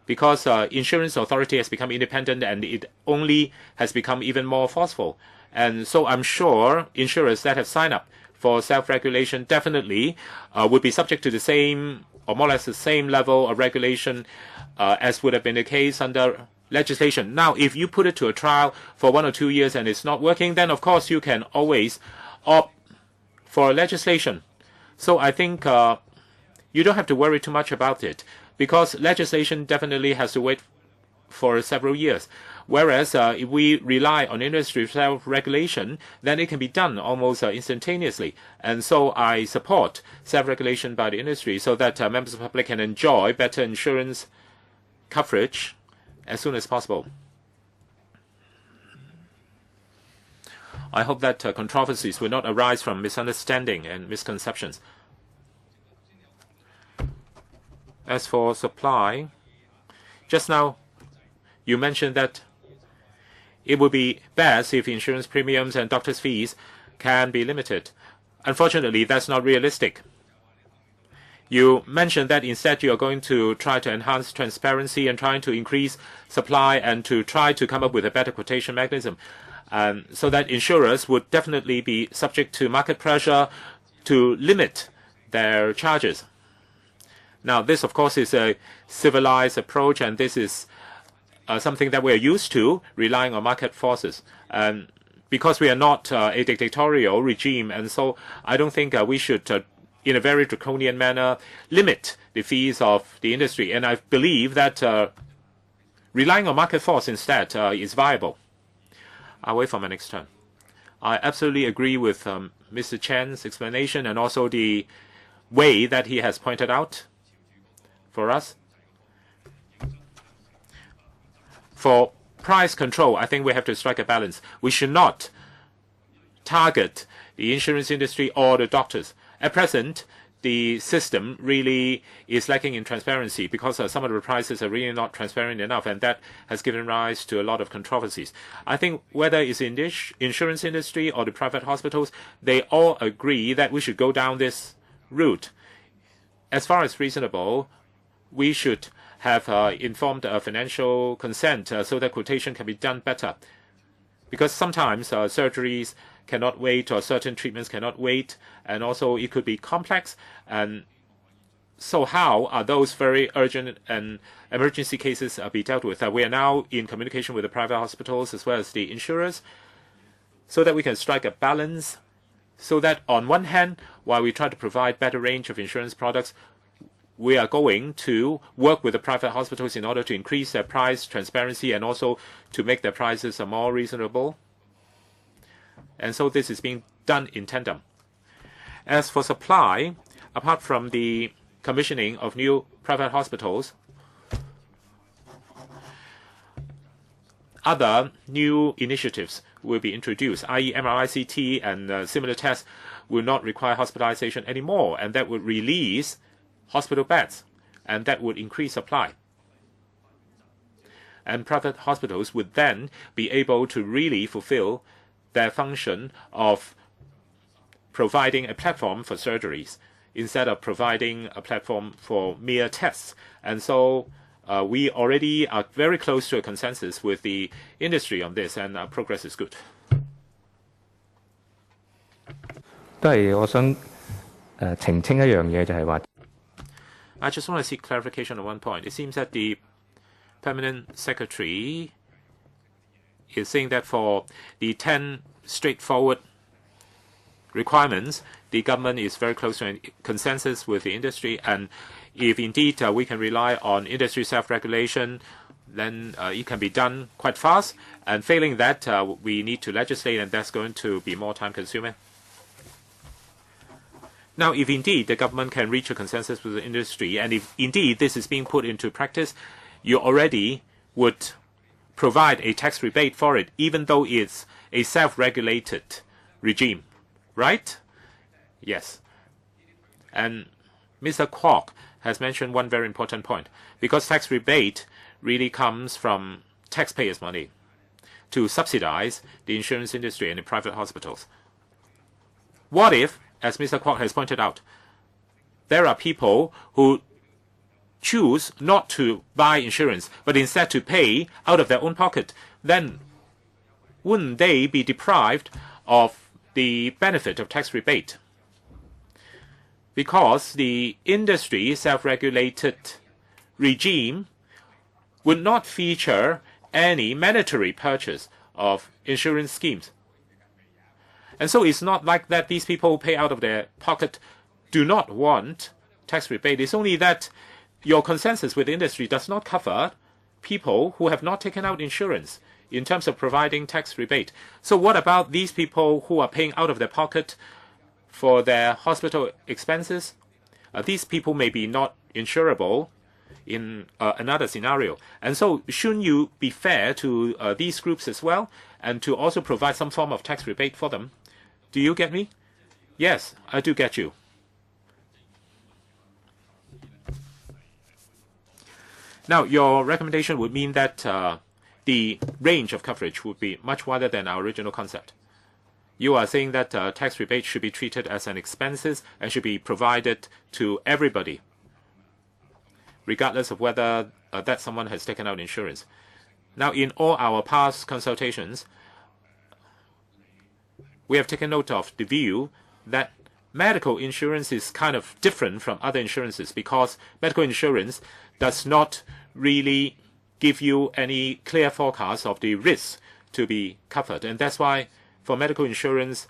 because insurance authority has become independent and it only has become even more forceful. And so I'm sure insurers that have signed up for self-regulation definitely would be subject to the same or more or less the same level of regulation as would have been the case under legislation. Now, if you put it to a trial for 1 or 2 years and it's not working, then of course you can always opt for legislation. So I think you don't have to worry too much about it, because legislation definitely has to wait for several years. Whereas if we rely on industry self-regulation, then it can be done almost instantaneously. And so I support self-regulation by the industry so that members of the public can enjoy better insurance coverage as soon as possible. I hope that controversies will not arise from misunderstanding and misconceptions. As for supply, just now you mentioned that it would be best if insurance premiums and doctors' fees can be limited. Unfortunately, that's not realistic. You mentioned that instead you are going to try to enhance transparency and trying to increase supply and to try to come up with a better quotation mechanism, so that insurers would definitely be subject to market pressure to limit their charges. Now, this, of course, is a civilized approach, and this is something that we are used to, relying on market forces. Because we are not a dictatorial regime, and so I don't think we should, in a very draconian manner, limit the fees of the industry. And I believe that relying on market force instead is viable. I'll wait for my next turn. I absolutely agree with Mr. Chen's explanation and also the way that he has pointed out for us. For price control, I think we have to strike a balance. We should not target the insurance industry or the doctors. At present, the system really is lacking in transparency because some of the prices are really not transparent enough, and that has given rise to a lot of controversies. I think whether it's in the insurance industry or the private hospitals, they all agree that we should go down this route. As far as reasonable, we should have informed financial consent so that quotation can be done better. Because sometimes surgeries cannot wait or certain treatments cannot wait, and also it could be complex. And so how are those very urgent and emergency cases be dealt with? We are now in communication with the private hospitals as well as the insurers so that we can strike a balance, so that on one hand, while we try to provide better range of insurance products, we are going to work with the private hospitals in order to increase their price transparency and also to make their prices more reasonable. And so this is being done in tandem. As for supply, apart from the commissioning of new private hospitals, other new initiatives will be introduced, i.e. MRI-CT and similar tests will not require hospitalization anymore, and that would release hospital beds, and that would increase supply. And private hospitals would then be able to really fulfill their function of providing a platform for surgeries instead of providing a platform for mere tests. And so we already are very close to a consensus with the industry on this, and progress is good. 都係我想澄清一樣嘢，就係話。I just want to seek clarification on one point. It seems that the permanent secretary is saying that for the 10 straightforward requirements, the government is very close to a consensus with the industry, and if indeed we can rely on industry self-regulation then it can be done quite fast. And failing that, we need to legislate, and that's going to be more time-consuming. Now, if indeed the government can reach a consensus with the industry, and if indeed this is being put into practice, you already would provide a tax rebate for it, even though it's a self-regulated regime, right? Yes. And Mr. Kwok has mentioned one very important point, because tax rebate really comes from taxpayers' money to subsidize the insurance industry and the private hospitals. What if, as Mr. Kwok has pointed out, there are people who choose not to buy insurance, but instead to pay out of their own pocket? Then wouldn't they be deprived of the benefit of tax rebate? Because the industry self-regulated regime would not feature any mandatory purchase of insurance schemes. And so it's not like that these people who pay out of their pocket do not want tax rebate. It's only that your consensus with the industry does not cover people who have not taken out insurance in terms of providing tax rebate. So what about these people who are paying out of their pocket for their hospital expenses? These people may be not insurable in another scenario. And so shouldn't you be fair to these groups as well, and to also provide some form of tax rebate for them? Do you get me? Yes, I do get you. Now, your recommendation would mean that the range of coverage would be much wider than our original concept. You are saying that tax rebate should be treated as an expenses and should be provided to everybody, regardless of whether that someone has taken out insurance. Now, in all our past consultations, we have taken note of the view that medical insurance is kind of different from other insurances, because medical insurance does not really give you any clear forecast of the risks to be covered. And that's why for medical insurance,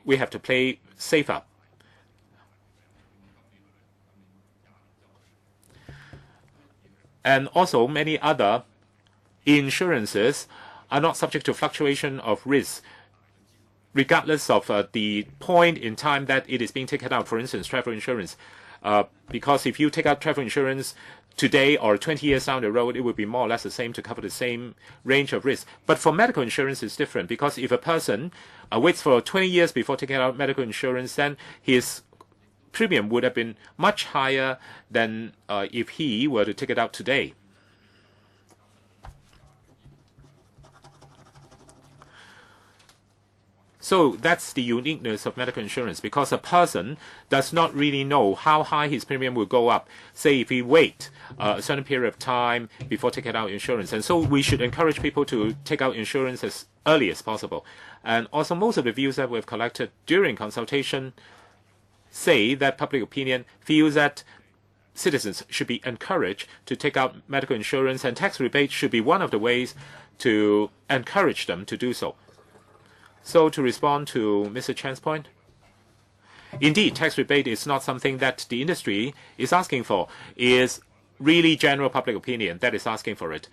we have to play safer. And also, many other insurances are not subject to fluctuation of risk, regardless of the point in time that it is being taken out. For instance, travel insurance. Because if you take out travel insurance today or 20 years down the road, it would be more or less the same to cover the same range of risk. But for medical insurance, it's different, because if a person waits for 20 years before taking out medical insurance, then his premium would have been much higher than if he were to take it out today. So that's the uniqueness of medical insurance, because a person does not really know how high his premium will go up, say if he wait a certain period of time before taking out insurance. And so we should encourage people to take out insurance as early as possible. And also, most of the views that we've collected during consultation say that public opinion feels that citizens should be encouraged to take out medical insurance, and tax rebate should be one of the ways to encourage them to do so. So to respond to Mr. Chan's point, indeed, tax rebate is not something that the industry is asking for. It is really general public opinion that is asking for it.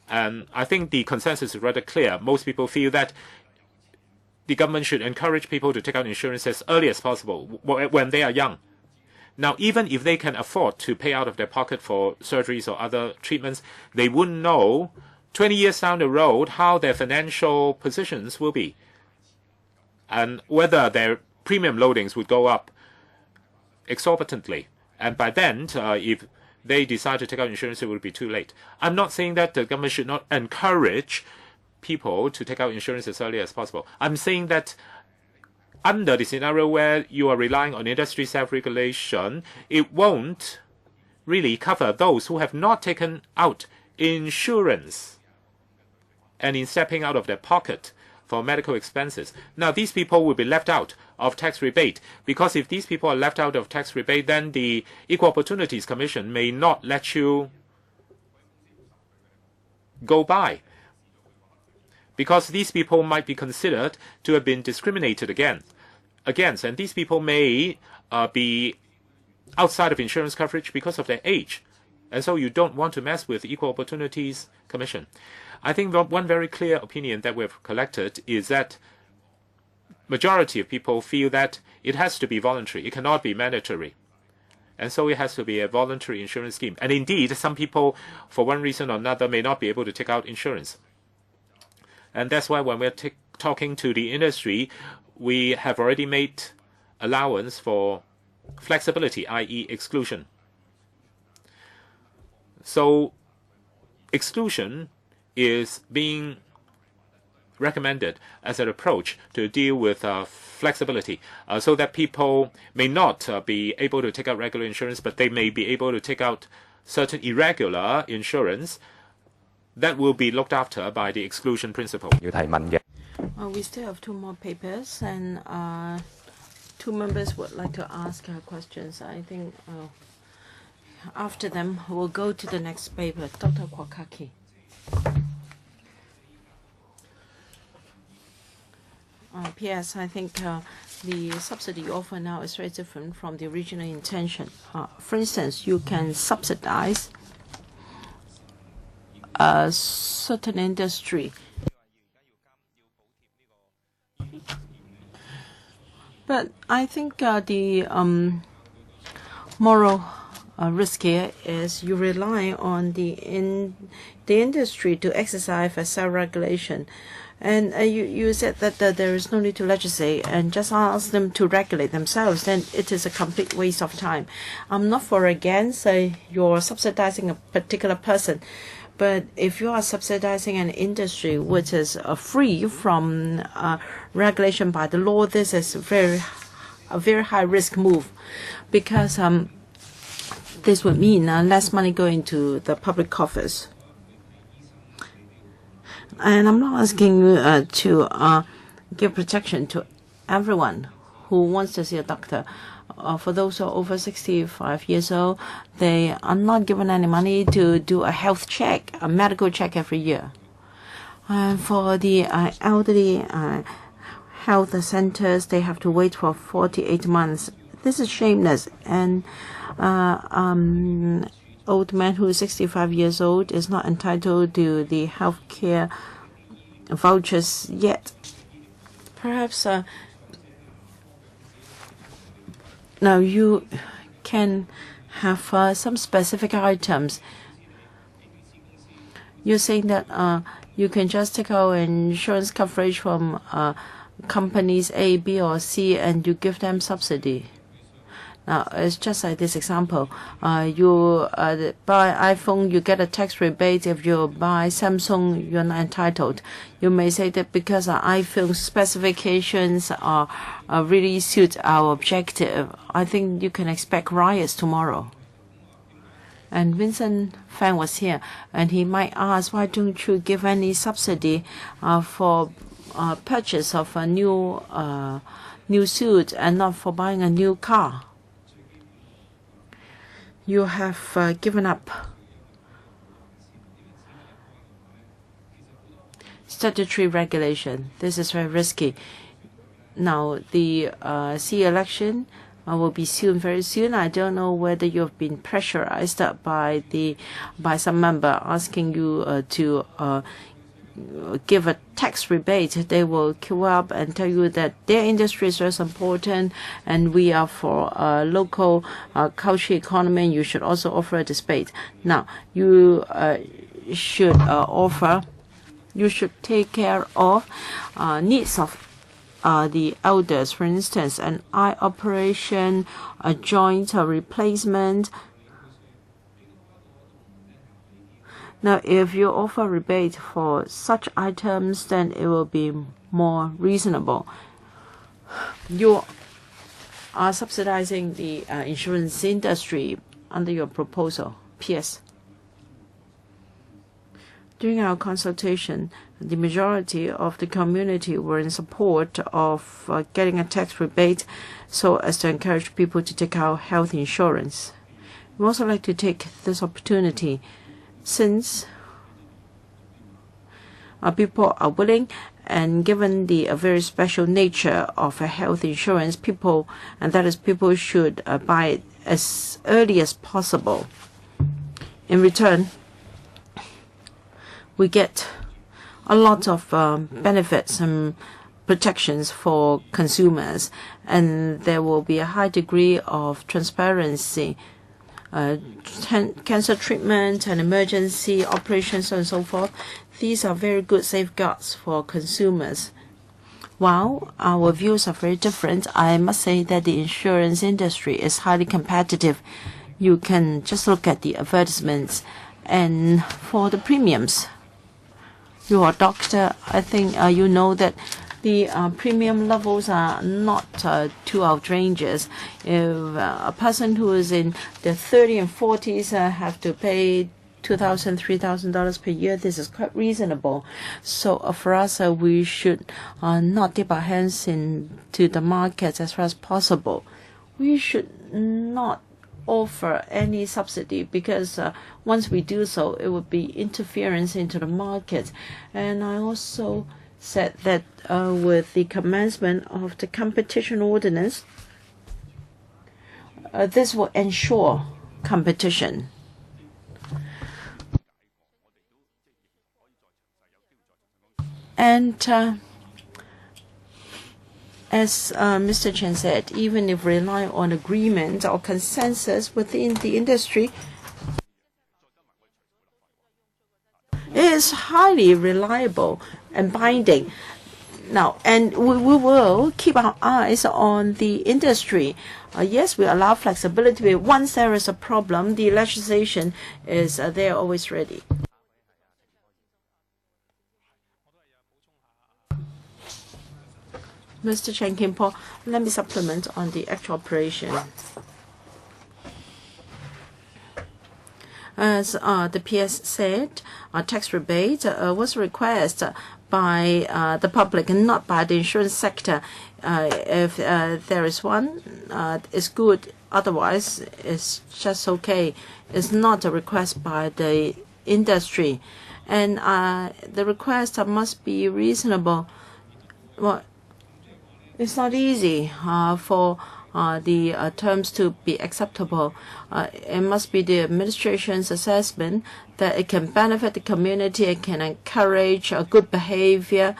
And I think the consensus is rather clear. Most people feel that the government should encourage people to take out insurance as early as possible when they are young. Now, even if they can afford to pay out of their pocket for surgeries or other treatments, they wouldn't know 20 years down the road how their financial positions will be, and whether their premium loadings would go up exorbitantly. And by then, if they decide to take out insurance, it would be too late. I'm not saying that the government should not encourage people to take out insurance as early as possible. I'm saying that under the scenario where you are relying on industry self-regulation, it won't really cover those who have not taken out insurance and in stepping out of their pocket for medical expenses. Now, these people will be left out of tax rebate, because if these people are left out of tax rebate, then the Equal Opportunities Commission may not let you go by, because these people might be considered to have been discriminated against, and these people may be outside of insurance coverage because of their age. And so you don't want to mess with Equal Opportunities Commission. I think one very clear opinion that we've collected is that majority of people feel that it has to be voluntary. It cannot be mandatory. And so it has to be a voluntary insurance scheme. And indeed, some people, for one reason or another, may not be able to take out insurance. And that's why when we're talking to the industry, we have already made allowance for flexibility, i.e. exclusion. So exclusion is being recommended as an approach to deal with flexibility, so that people may not be able to take out regular insurance, but they may be able to take out certain irregular insurance that will be looked after by the exclusion principle. We still have 2 more papers, and 2 members would like to ask questions. I think after them, we'll go to the next paper. Dr. Kwakaki. P.S. I think the subsidy offer now is very different from the original intention. For instance, you can subsidize a certain industry. But I think the moral risk here is you rely on the industry to exercise a self-regulation. And you said that there is no need to legislate and just ask them to regulate themselves, then it is a complete waste of time. I'm not for or against you're subsidizing a particular person, but if you are subsidizing an industry which is free from regulation by the law, this is a very high risk move, because this would mean less money going to the public coffers. And I'm not asking you to give protection to everyone who wants to see a doctor. For those who are over 65 years old, they are not given any money to do a health check, a medical check every year. For the elderly health centers, they have to wait for 48 months. This is shameless. And old man who is 65 years old is not entitled to the health care vouchers yet. Perhaps now you can have some specific items. You're saying that you can just take out insurance coverage from companies A, B, or C, and you give them subsidy. Now, it's just like this example. You buy iPhone, you get a tax rebate. If you buy Samsung, you're not entitled. You may say that because iPhone specifications really suit our objective, I think you can expect riots tomorrow. And Vincent Fang was here, and he might ask, why don't you give any subsidy for purchase of a new suit and not for buying a new car? You have given up statutory regulation. This is very risky. Now, the CE election will be soon, very soon. I don't know whether you have been pressurized by some member asking you to give a tax rebate. They will queue up and tell you that their industry is very important and we are for local culture economy, and you should also offer a debate. Now, you should take care of needs of the elders, for instance, an eye operation, a joint replacement. Now, if you offer rebate for such items, then it will be more reasonable. You are subsidizing the insurance industry under your proposal. P.S. During our consultation, the majority of the community were in support of getting a tax rebate so as to encourage people to take out health insurance. We also like to take this opportunity, since people are willing, and given the very special nature of a health insurance, people should buy it as early as possible. in return, we get a lot of benefits and protections for consumers, and there will be a high degree of transparency. Cancer treatment and emergency operations and so forth, these are very good safeguards for consumers. While our views are very different, I must say that the insurance industry is highly competitive. You can just look at the advertisements. And for the premiums, you are a doctor, I think you know that the premium levels are not too outrageous. If a person who is in their 30s and 40s have to pay $2,000, $3,000 per year, this is quite reasonable. So for us, we should not dip our hands into the markets as far as possible. We should not offer any subsidy, because once we do so, it would be interference into the market. And I also said that with the commencement of the competition ordinance, this will ensure competition. And as Mr. Chen said, even if we rely on agreement or consensus within the industry, it is highly reliable and binding. Now, and we will keep our eyes on the industry. Yes, we allow flexibility, but once there is a problem, the legislation is there always ready. Mr. Chen Kim-po, let me supplement on the actual operation. As the PS said, tax rebate was requested by the public and not by the insurance sector. If there is one, it's good. Otherwise, it's just okay. It's not a request by the industry. And the request must be reasonable. Well, it's not easy for the terms to be acceptable. It must be the administration's assessment that it can benefit the community, it can encourage good behavior.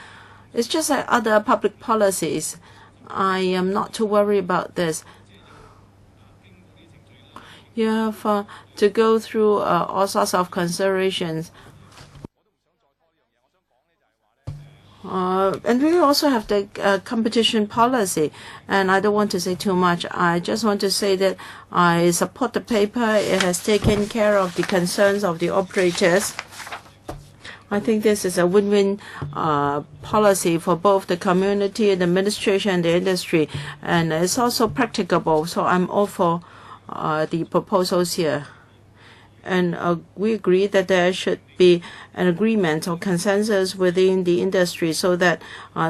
It's just like other public policies. I am not too worried about this. You have to go through all sorts of considerations. And we also have the competition policy, and I don't want to say too much. I just want to say that I support the paper. It has taken care of the concerns of the operators. I think this is a win-win policy for both the community, the administration, and the industry, and it's also practicable. So I'm all for the proposals here. And we agree that there should be an agreement or consensus within the industry so that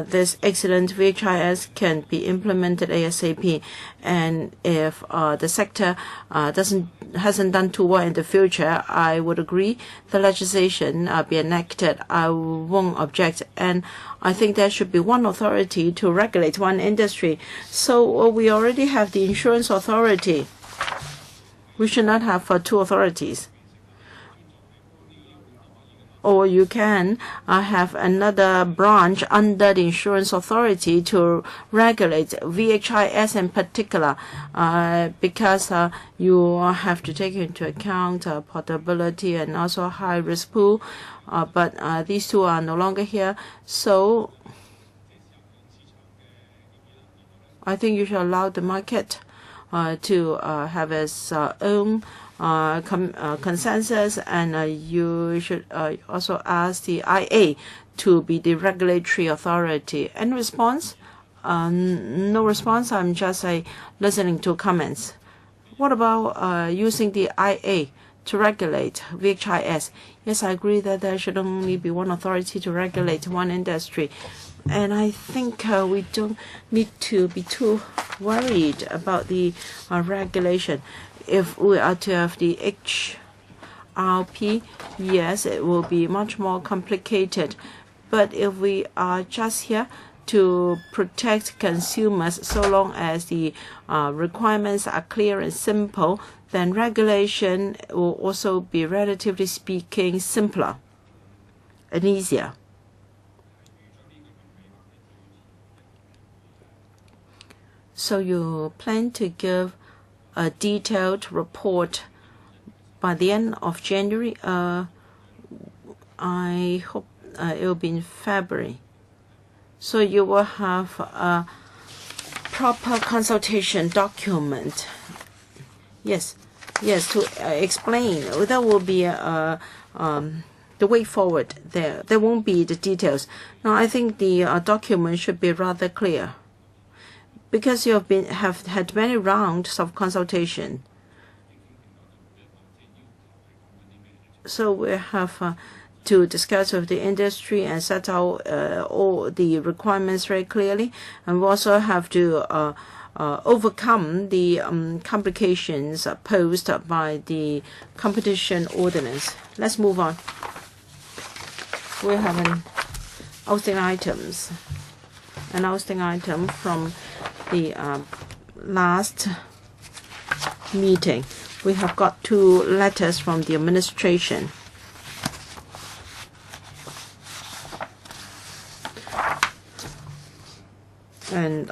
this excellent VHIS can be implemented ASAP. And if the sector hasn't done too well in the future, I would agree the legislation be enacted. I won't object. And I think there should be one authority to regulate one industry. So we already have the insurance authority. We should not have two authorities. Or you can have another branch under the insurance authority to regulate VHIS in particular, because you have to take into account portability and also high risk pool. But these two are no longer here. So I think you should allow the market to have its own consensus, and you should also ask the IA to be the regulatory authority. And response? No response. I'm just listening to comments. What about using the IA to regulate VHIS? Yes, I agree that there should only be one authority to regulate one industry. And I think we don't need to be too worried about the regulation. If we are to have the HRP, yes, it will be much more complicated. But if we are just here to protect consumers so long as the requirements are clear and simple, then regulation will also be, relatively speaking, simpler and easier. So you plan to give a detailed report by the end of January? I hope it will be in February. So you will have a proper consultation document. Yes, to explain. That will be the way forward. There won't be the details. Now, I think the document should be rather clear, because you have had many rounds of consultation. So we have to discuss with the industry and set out all the requirements very clearly, and we also have to overcome the complications posed by the competition ordinance. Let's move on. We have an outstanding item from the last meeting. We have got 2 letters from the administration. And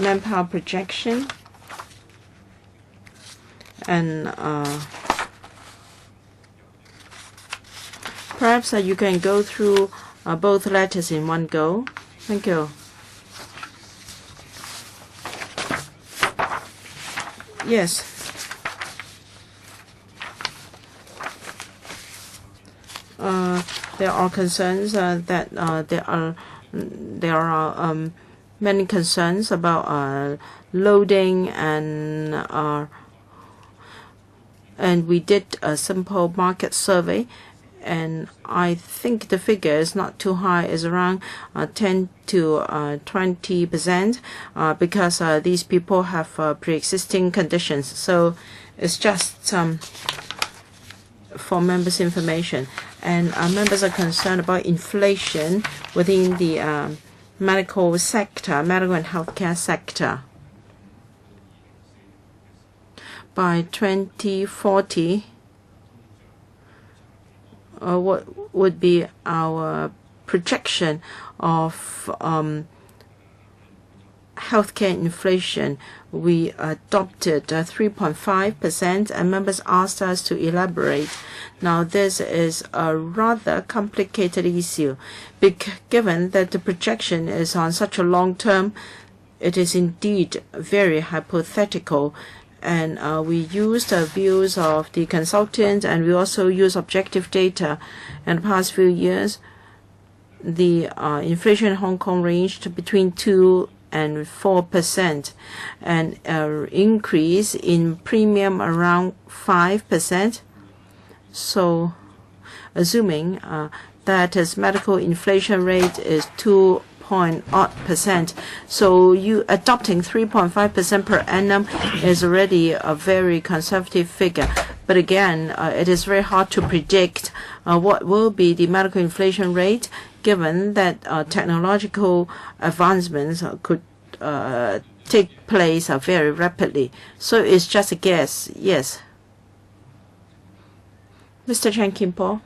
manpower projection, and perhaps you can go through both letters in one go. Thank you. Yes. There are concerns that there are many concerns about loading, and we did a simple market survey, and I think the figure is not too high. It's around 10 to 20%, because these people have pre-existing conditions. So it's just for members' information. And members are concerned about inflation within the medical sector, medical and healthcare sector. By 2040, what would be our projection of healthcare inflation? We adopted 3.5%, and members asked us to elaborate. Now, this is a rather complicated issue, given that the projection is on such a long term. It is indeed very hypothetical, and we used the views of the consultants, and we also use objective data. In the past few years, the inflation in Hong Kong ranged between 2 and 4%, and an increase in premium around 5%. So, assuming that its medical inflation rate is 2.0%, so you adopting 3.5% per annum is already a very conservative figure. But again, it is very hard to predict what will be the medical inflation rate, given that technological advancements could take place very rapidly. So it's just a guess. Yes. Mr. Chan Kim-po.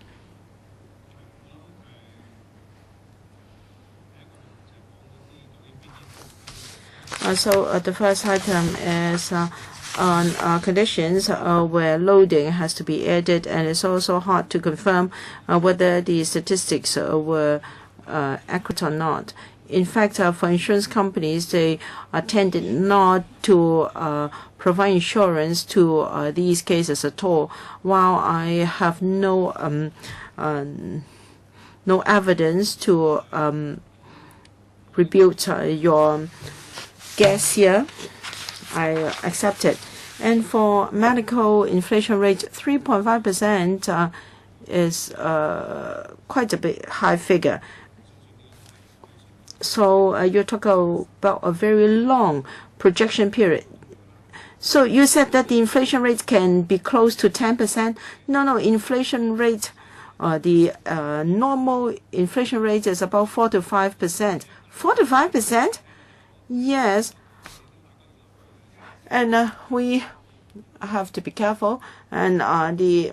So the first item is on conditions where loading has to be added, and it's also hard to confirm whether the statistics were accurate or not. In fact, for insurance companies, they tended not to provide insurance to these cases at all. While I have no evidence to rebut your guess here, I accept it. And for medical inflation rate, 3.5% is quite a bit high figure. So you're talking about a very long projection period. So you said that the inflation rate can be close to 10%. No, inflation rate the normal inflation rate is about 4 to 5%. 4 to 5%? Yes. And we have to be careful. And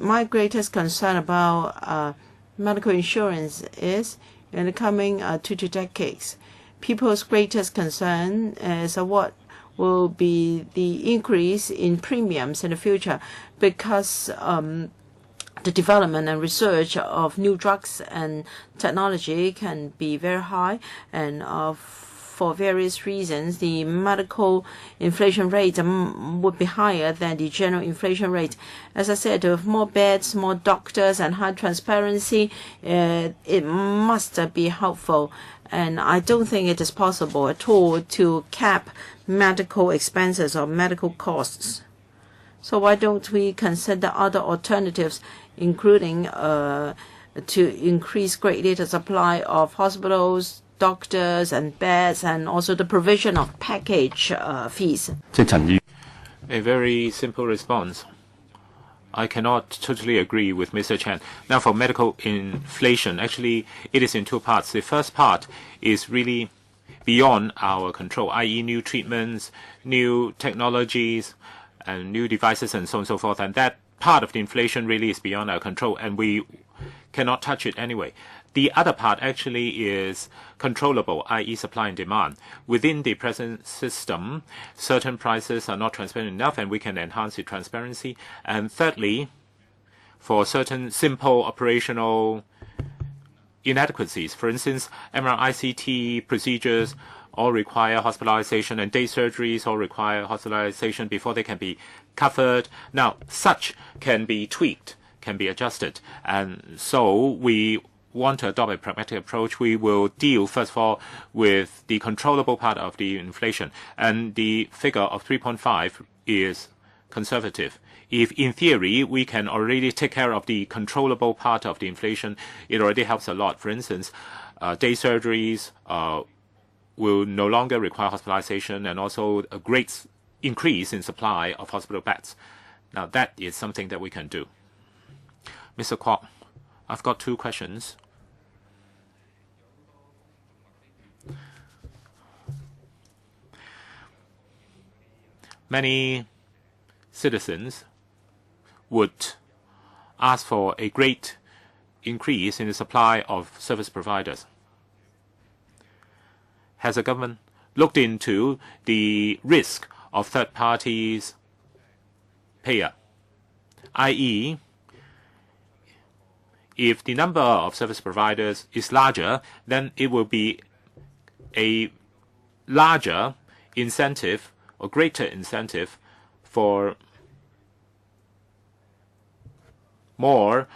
my greatest concern about medical insurance is in the coming 2 to decades. People's greatest concern is what will be the increase in premiums in the future, because the development and research of new drugs and technology can be very high, and for various reasons, the medical inflation rate would be higher than the general inflation rate. As I said, with more beds, more doctors, and high transparency, it must be helpful. And I don't think it is possible at all to cap medical expenses or medical costs. So why don't we consider other alternatives, including to increase greatly the supply of hospitals, doctors and beds, and also the provision of package fees? A very simple response. I cannot totally agree with Mr. Chen. Now, for medical inflation, actually, it is in two parts. The first part is really beyond our control, i.e. new treatments, new technologies, and new devices, and so on and so forth. And that part of the inflation really is beyond our control, and we cannot touch it anyway. The other part actually is controllable, i.e. supply and demand. Within the present system, certain prices are not transparent enough, and we can enhance the transparency. And thirdly, for certain simple operational inadequacies, for instance, MRI, ICT procedures all require hospitalization, and day surgeries all require hospitalization before they can be covered. Now, such can be tweaked, can be adjusted. And so we want to adopt a pragmatic approach. We will deal, first of all, with the controllable part of the inflation. And the figure of 3.5 is conservative. If, in theory, we can already take care of the controllable part of the inflation, it already helps a lot. For instance, day surgeries will no longer require hospitalization, and also a great increase in supply of hospital beds. Now, that is something that we can do. Mr. Kwok, I've got two questions. Many citizens would ask for a great increase in the supply of service providers. Has the government looked into the risk of third parties payer, i.e., if the number of service providers is larger, then it will be a larger incentive or greater incentive for more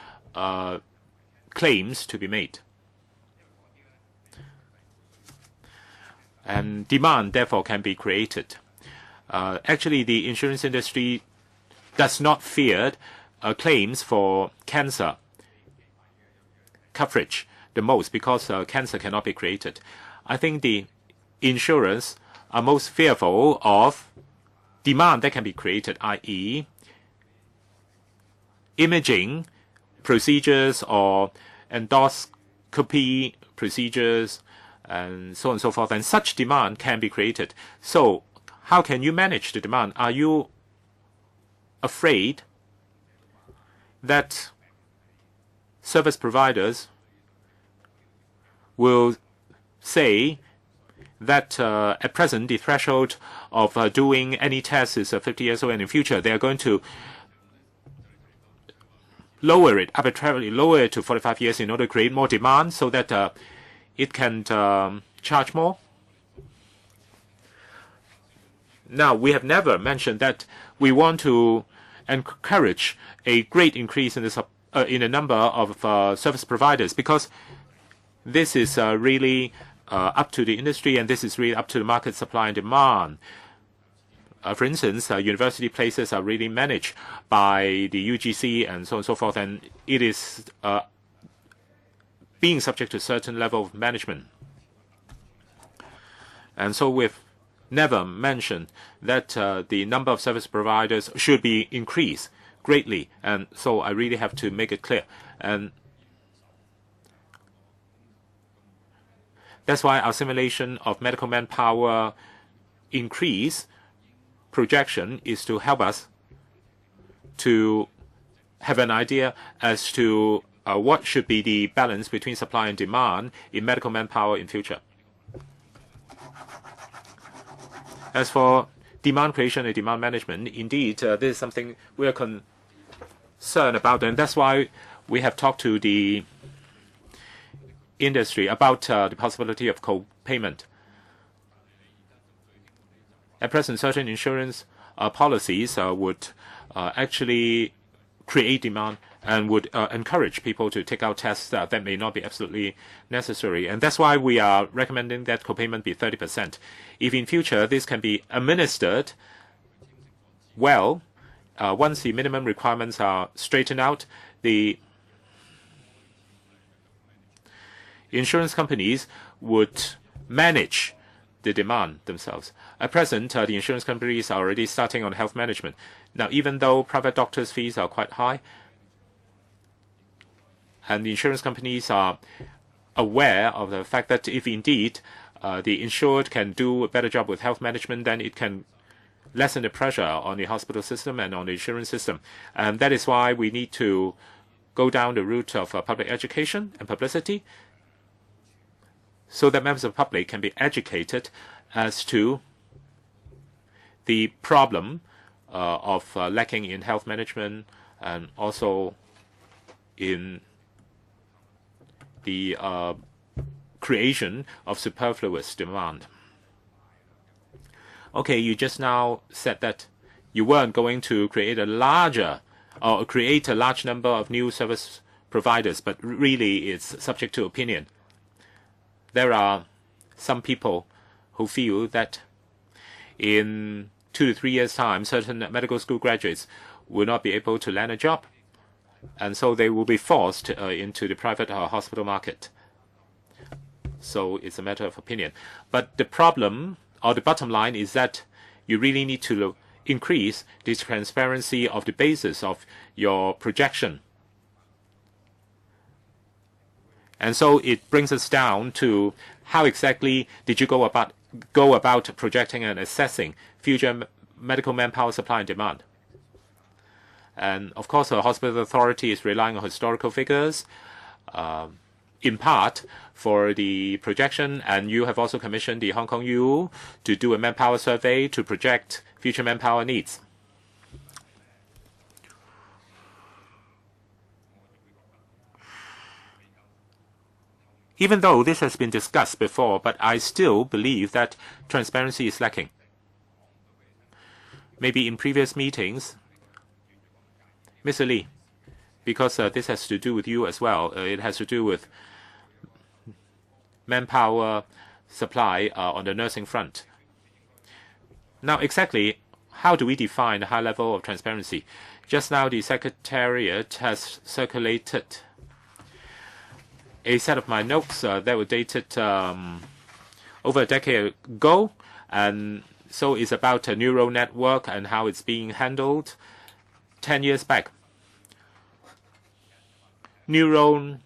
claims to be made. And demand, therefore, can be created. Actually, the insurance industry does not fear claims for cancer coverage the most, because cancer cannot be created. I think the insurers are most fearful of demand that can be created, i.e. imaging procedures or endoscopy procedures and so on and so forth, and such demand can be created. So how can you manage the demand? Are you afraid that service providers will say that at present the threshold of doing any test is 50 years old, and in future they are going to lower it, arbitrarily lower it to 45 years in order to create more demand so that it can charge more? Now, we have never mentioned that we want to encourage a great increase in the number of service providers, because this is really up to the industry, and this is really up to the market supply and demand. For instance, university places are really managed by the UGC and so on and so forth, and it is being subject to a certain level of management. And so we've never mentioned that the number of service providers should be increased greatly. And so I really have to make it clear. And That's why our simulation of medical manpower increase projection is to help us to have an idea as to what should be the balance between supply and demand in medical manpower in future. As for demand creation and demand management, indeed, this is something we are concerned about, and that's why we have talked to the industry about the possibility of co-payment. At present, certain insurance policies would actually create demand and would encourage people to take out tests that may not be absolutely necessary. And that's why we are recommending that co-payment be 30%. If in future this can be administered well, once the minimum requirements are straightened out, the insurance companies would manage the demand themselves. At present, the insurance companies are already starting on health management. Now, even though private doctors' fees are quite high, and the insurance companies are aware of the fact that if indeed the insured can do a better job with health management, then it can lessen the pressure on the hospital system and on the insurance system. And that is why we need to go down the route of public education and publicity, so that members of the public can be educated as to the problem of lacking in health management and also in the creation of superfluous demand. Okay, you just now said that you weren't going to create a large number of new service providers, but really it's subject to opinion. There are some people who feel that in 2 to 3 years' time, certain medical school graduates will not be able to land a job, and so they will be forced into the private hospital market. So it's a matter of opinion. But the problem, or the bottom line, is that you really need to increase the transparency of the basis of your projection. And so it brings us down to how exactly did you go about projecting and assessing future medical manpower supply and demand. And of course, the hospital authority is relying on historical figures, in part for the projection, and you have also commissioned the Hong Kong U to do a manpower survey to project future manpower needs. Even though this has been discussed before, but I still believe that transparency is lacking. Maybe in previous meetings, Mr. Lee, because this has to do with you as well, it has to do with manpower supply on the nursing front. Now, exactly how do we define the high level of transparency? Just now, the Secretariat has circulated a set of my notes that were dated over a decade ago, and so it's about a neural network and how it's being handled 10 years back. Neural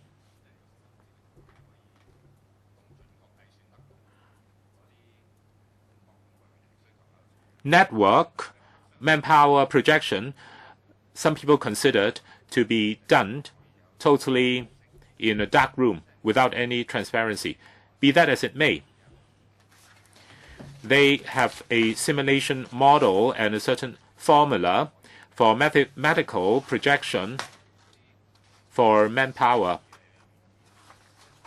network manpower projection, some people considered to be done totally in a dark room without any transparency. Be that as it may, they have a simulation model and a certain formula for mathematical projection for manpower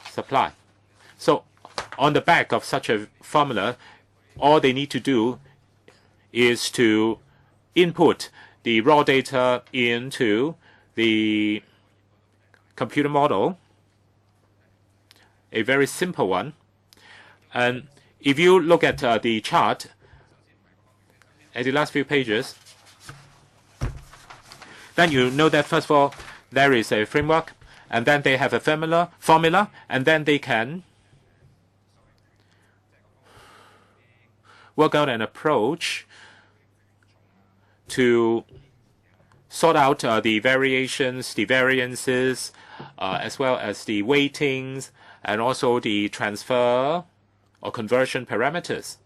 supply. So on the back of such a formula, all they need to do is to input the raw data into the computer model, a very simple one. And if you look at the chart at the last few pages, then you know that first of all, there is a framework, and then they have a formula, and then they can work out an approach to sort out the variations, the variances, as well as the weightings, and also the transfer or conversion parameters.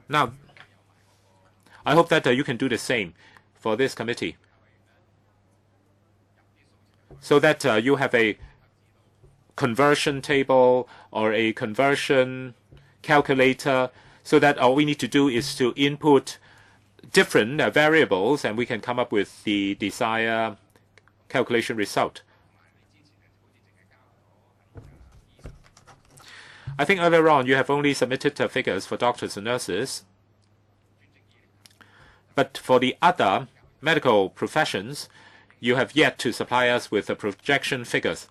Now, I hope that you can do the same for this committee, so that you have a conversion table or a conversion calculator, so that all we need to do is to input different variables and we can come up with the desired calculation result. I think earlier on you have only submitted figures for doctors and nurses, but for the other medical professions, you have yet to supply us with the projection figures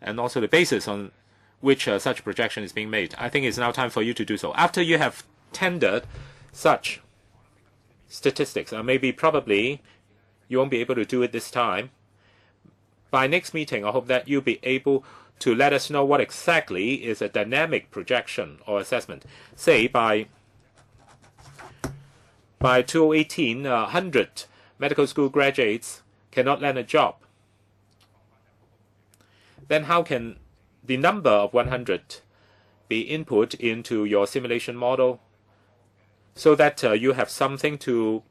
and also the basis on which such projection is being made. I think it's now time for you to do so. After you have tendered such statistics, probably you won't be able to do it this time. By next meeting, I hope that you'll be able to let us know what exactly is a dynamic projection or assessment. Say by 2018, 100 medical school graduates cannot land a job. Then how can the number of 100 be input into your simulation model so that you have something to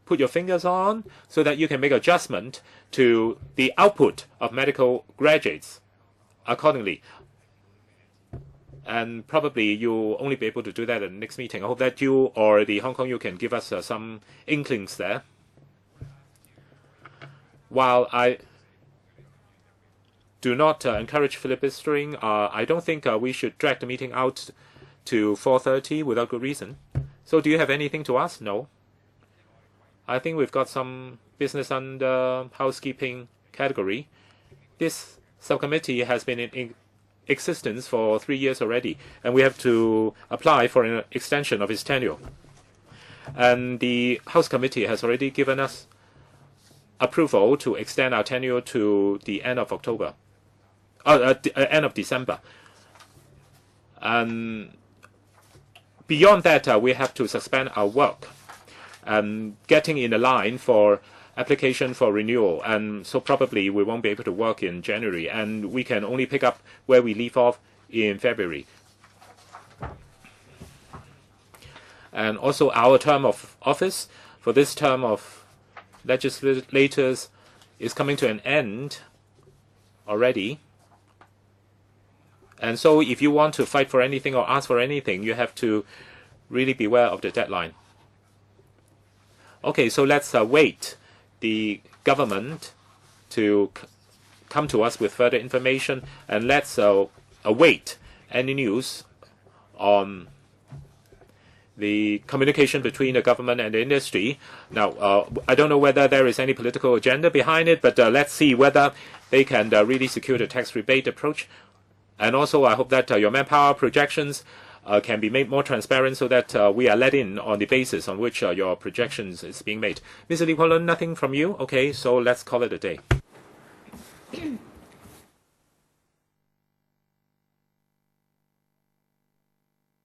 put your fingers on, so that you can make adjustment to the output of medical graduates accordingly? And probably you'll only be able to do that at the next meeting. I hope that you or the Hong Kong U can give us some inklings there. While I do not encourage filibustering, I don't think we should drag the meeting out to 4:30 without good reason. So do you have anything to ask? No. I think we've got some business under housekeeping category. This subcommittee has been in existence for 3 years already, and we have to apply for an extension of its tenure. And the House Committee has already given us approval to extend our tenure to the end of October, end of December. And beyond that, we have to suspend our work and getting in the line for application for renewal. And so probably we won't be able to work in January, and we can only pick up where we leave off in February. And also our term of office for this term of legislators is coming to an end already. And so if you want to fight for anything or ask for anything, you have to really beware of the deadline. Okay, so let's wait the government to come to us with further information, and let's await any news on the communication between the government and the industry. Now, I don't know whether there is any political agenda behind it, but let's see whether they can really secure the tax rebate approach. And also, I hope that your manpower projections can be made more transparent, so that we are let in on the basis on which your projections is being made. Mr. Lee Kuan Lun, nothing from you? Okay, so let's call it a day.